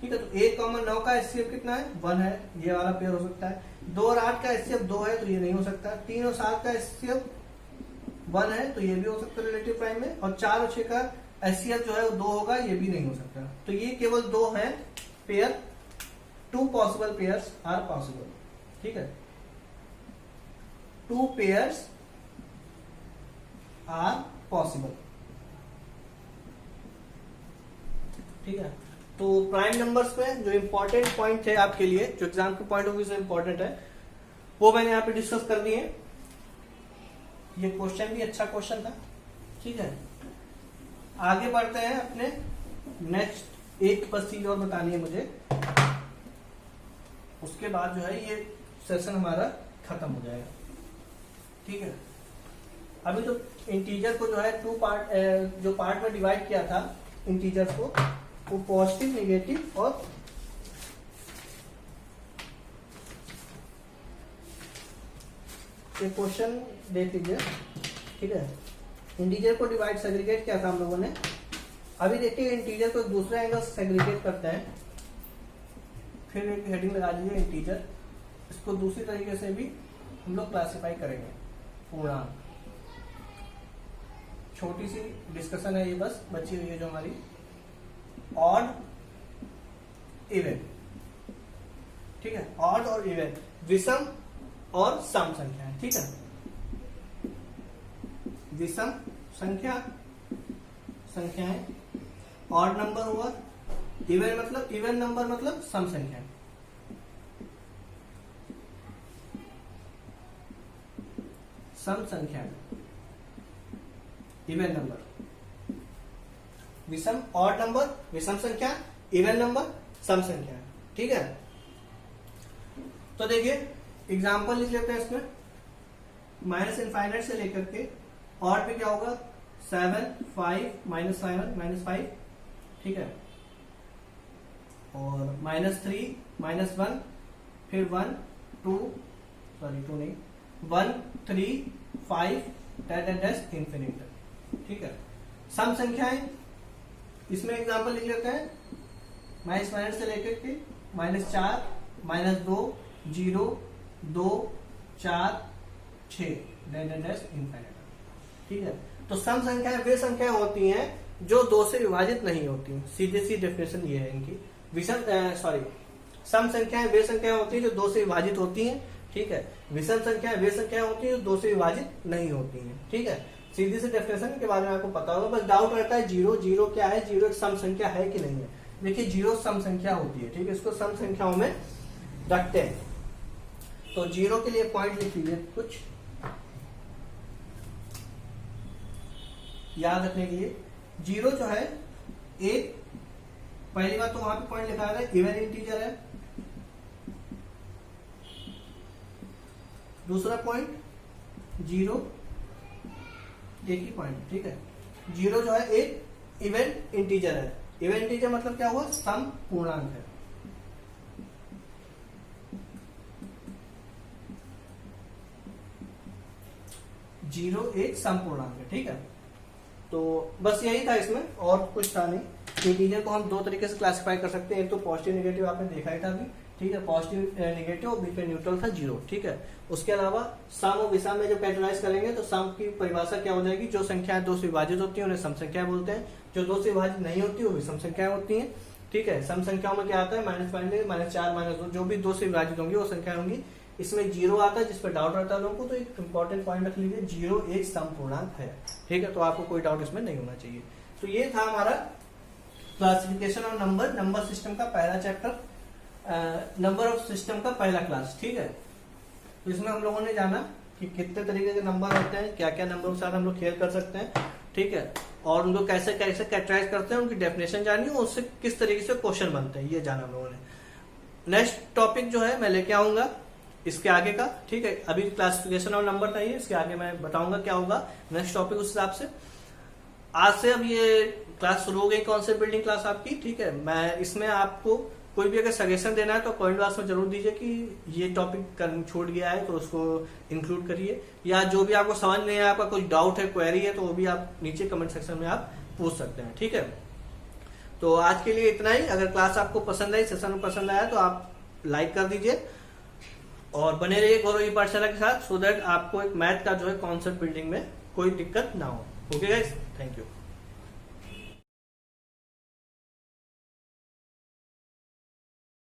ठीक है, तो 1, 9 का एचसीएफ कितना है 1 है, ये वाला पेयर हो सकता है। 2 और 8 का एचसीएफ 2 है तो ये नहीं हो सकता। 3 और 7 का एचसीएफ 1 है तो ये भी हो सकता है रिलेटिव प्राइम में। और 4 और 6 का एचसीएफ जो है वो 2 होगा, ये भी नहीं हो सकता। तो ये केवल 2 है pair, 2 possible pairs are possible. ठीक है, 2 पेयर्स आर पॉसिबल। ठीक है, तो प्राइम नंबर्स में जो इंपॉर्टेंट पॉइंट है आपके लिए, जो एग्जाम के पॉइंट ऑफ व्यू से इंपॉर्टेंट है, वो मैंने यहाँ पे डिस्कस कर दिए। ये क्वेश्चन भी अच्छा क्वेश्चन था। ठीक है, आगे बढ़ते हैं अपने नेक्स्ट। एक बस चीज और बतानी है मुझे, उसके बाद जो है ये सेशन हमारा खत्म हो जाएगा। ठीक है, अभी तो इंटीजर को जो है 2 पार्ट, जो पार्ट में डिवाइड किया था इंटीजर्स को, वो पॉजिटिव, नेगेटिव और ये क्वेश्चन देख लीजिए। ठीक है, इंटीजर को डिवाइड सेग्रीगेट किया था हम लोगों ने। अभी देखिए इंटीजर को दूसरे एंगल से सेग्रीगेट करते हैं। फिर एक हेडिंग लगा दीजिए इंटीजर। इसको दूसरी तरीके से भी हम लोग क्लासिफाई करेंगे, पूर्णांक। छोटी सी डिस्कशन है ये, बस बची हुई है जो हमारी ऑड इवन। ठीक है, ऑड और इवन, विषम और सम संख्या। ठीक है, विषम संख्या, संख्याएं, ऑड नंबर हुआ, इवन नंबर मतलब सम संख्या। सम संख्या, इवन नंबर, विषम ऑड नंबर, विषम संख्या, इवन नंबर, सम संख्या। ठीक है, तो देखिए एग्जाम्पल लिख लेते हैं इसमें। माइनस इनफाइनाइट से लेकर के ऑड में क्या होगा 7, 5, -7, -5। ठीक है, और -3, -1, फिर 1, 2 नहीं 1, 3, 5 डैश इंफिनिटी। ठीक है, सम संख्याएं इसमें एग्जाम्पल लिख लेते हैं। -1 से लेकर के -4, -2, 0, 2, 4, 6 डैश इंफिनिटी। ठीक है, तो सम संख्याएं वे संख्याएं होती हैं जो 2 से विभाजित नहीं होती। सीधी सी डेफिनेशन ये है इनकी। सम संख्याएं वे संख्याएं होती हैं जो 2 से विभाजित होती हैं। ठीक है, विषम संख्याएं वे संख्याएं होती हैं जो 2 से विभाजित नहीं होती हैं। ठीक है, सीधी सी डेफिनेशन के बारे में आपको पता होगा। बस डाउट रहता है जीरो क्या है, जीरो एक सम संख्या है कि नहीं है। देखिए जीरो सम संख्या होती है। ठीक है, इसको सम संख्याओं में रखते हैं। तो जीरो के लिए पॉइंट लिख लीजिए कुछ याद रखने के लिए। जीरो जो है एक, पहली बात तो वहां पे पॉइंट लिखा है इवन इंटीजर है। दूसरा पॉइंट जीरो एक ही पॉइंट। ठीक है, जीरो जो है एक इवन इंटीजर है। इवन इंटीजर मतलब क्या हुआ, सम पूर्णांक है। जीरो एक सम पूर्णांक है। ठीक है, तो बस यही था इसमें, और कुछ था नहीं। इंटीजर को हम 2 तरीके से क्लासिफाई कर सकते हैं। एक तो पॉजिटिव नेगेटिव आपने देखा ही था अभी। ठीक है, पॉजिटिव नेगेटिव और बीच में न्यूट्रल था जीरो। ठीक है, उसके अलावा सम और विषम में जब कैटेगराइज करेंगे तो सम की परिभाषा क्या हो जाएगी, जो संख्याएं 2 से विभाजित होती हैं उन्हें सम संख्या बोलते हैं, जो 2 से विभाजित नहीं होती वो विषम संख्याएं होती हैं। ठीक है, सम संख्याओं में क्या आता है -5, -4, -2, जो भी 2 से विभाजित होंगी वो संख्या होंगी। इसमें जीरो आता है, जिस पर डाउट रहता है लोगों को, तो एक इंपॉर्टेंट पॉइंट रख लीजिए, जीरो एक सम पूर्णांक है। ठीक है, तो आपको कोई डाउट इसमें नहीं होना चाहिए। तो ये था हमारा क्लासिफिकेशन और नंबर सिस्टम का पहला चैप्टर, नंबर ऑफ सिस्टम का पहला क्लास। ठीक है, तो इसमें हम लोगों ने जाना कि कितने तरीके के नंबर होते हैं, क्या क्या नंबर के साथ हम लोग खेल कर सकते हैं। ठीक है, और उनको कैसे कैसे कैटेगराइज करते हैं, उनकी डेफिनेशन जानी, और उससे किस तरीके से क्वेश्चन बनते हैं, ये जाना हम लोगों ने। नेक्स्ट टॉपिक जो है मैं लेके आऊंगा इसके आगे का। ठीक है, अभी क्लासिफिकेशन और नंबर था ये, इसके आगे मैं बताऊंगा क्या होगा नेक्स्ट टॉपिक उस हिसाब से। आज से अब ये क्लास शुरू हो गई कॉन्सेप्ट बिल्डिंग क्लास आपकी, ठीक है। मैं इसमें आपको कोई भी अगर सजेशन देना है तो कमेंट बॉक्स में जरूर दीजिए कि ये टॉपिक छूट गया है तो उसको इंक्लूड करिए, या जो भी आपको समझ नहीं है, आपका कोई डाउट है, क्वेरी है, तो वो भी आप नीचे कमेंट सेक्शन में आप पूछ सकते हैं, ठीक है। तो आज के लिए इतना ही। अगर क्लास आपको पसंद आई, सेशन पसंद आया तो आप लाइक कर दीजिए और बने रहिए गौरव पाठशाला के साथ, सो दैट आपको एक मैथ का जो है कॉन्सेप्ट बिल्डिंग में कोई दिक्कत ना हो। Okay guys, thank you.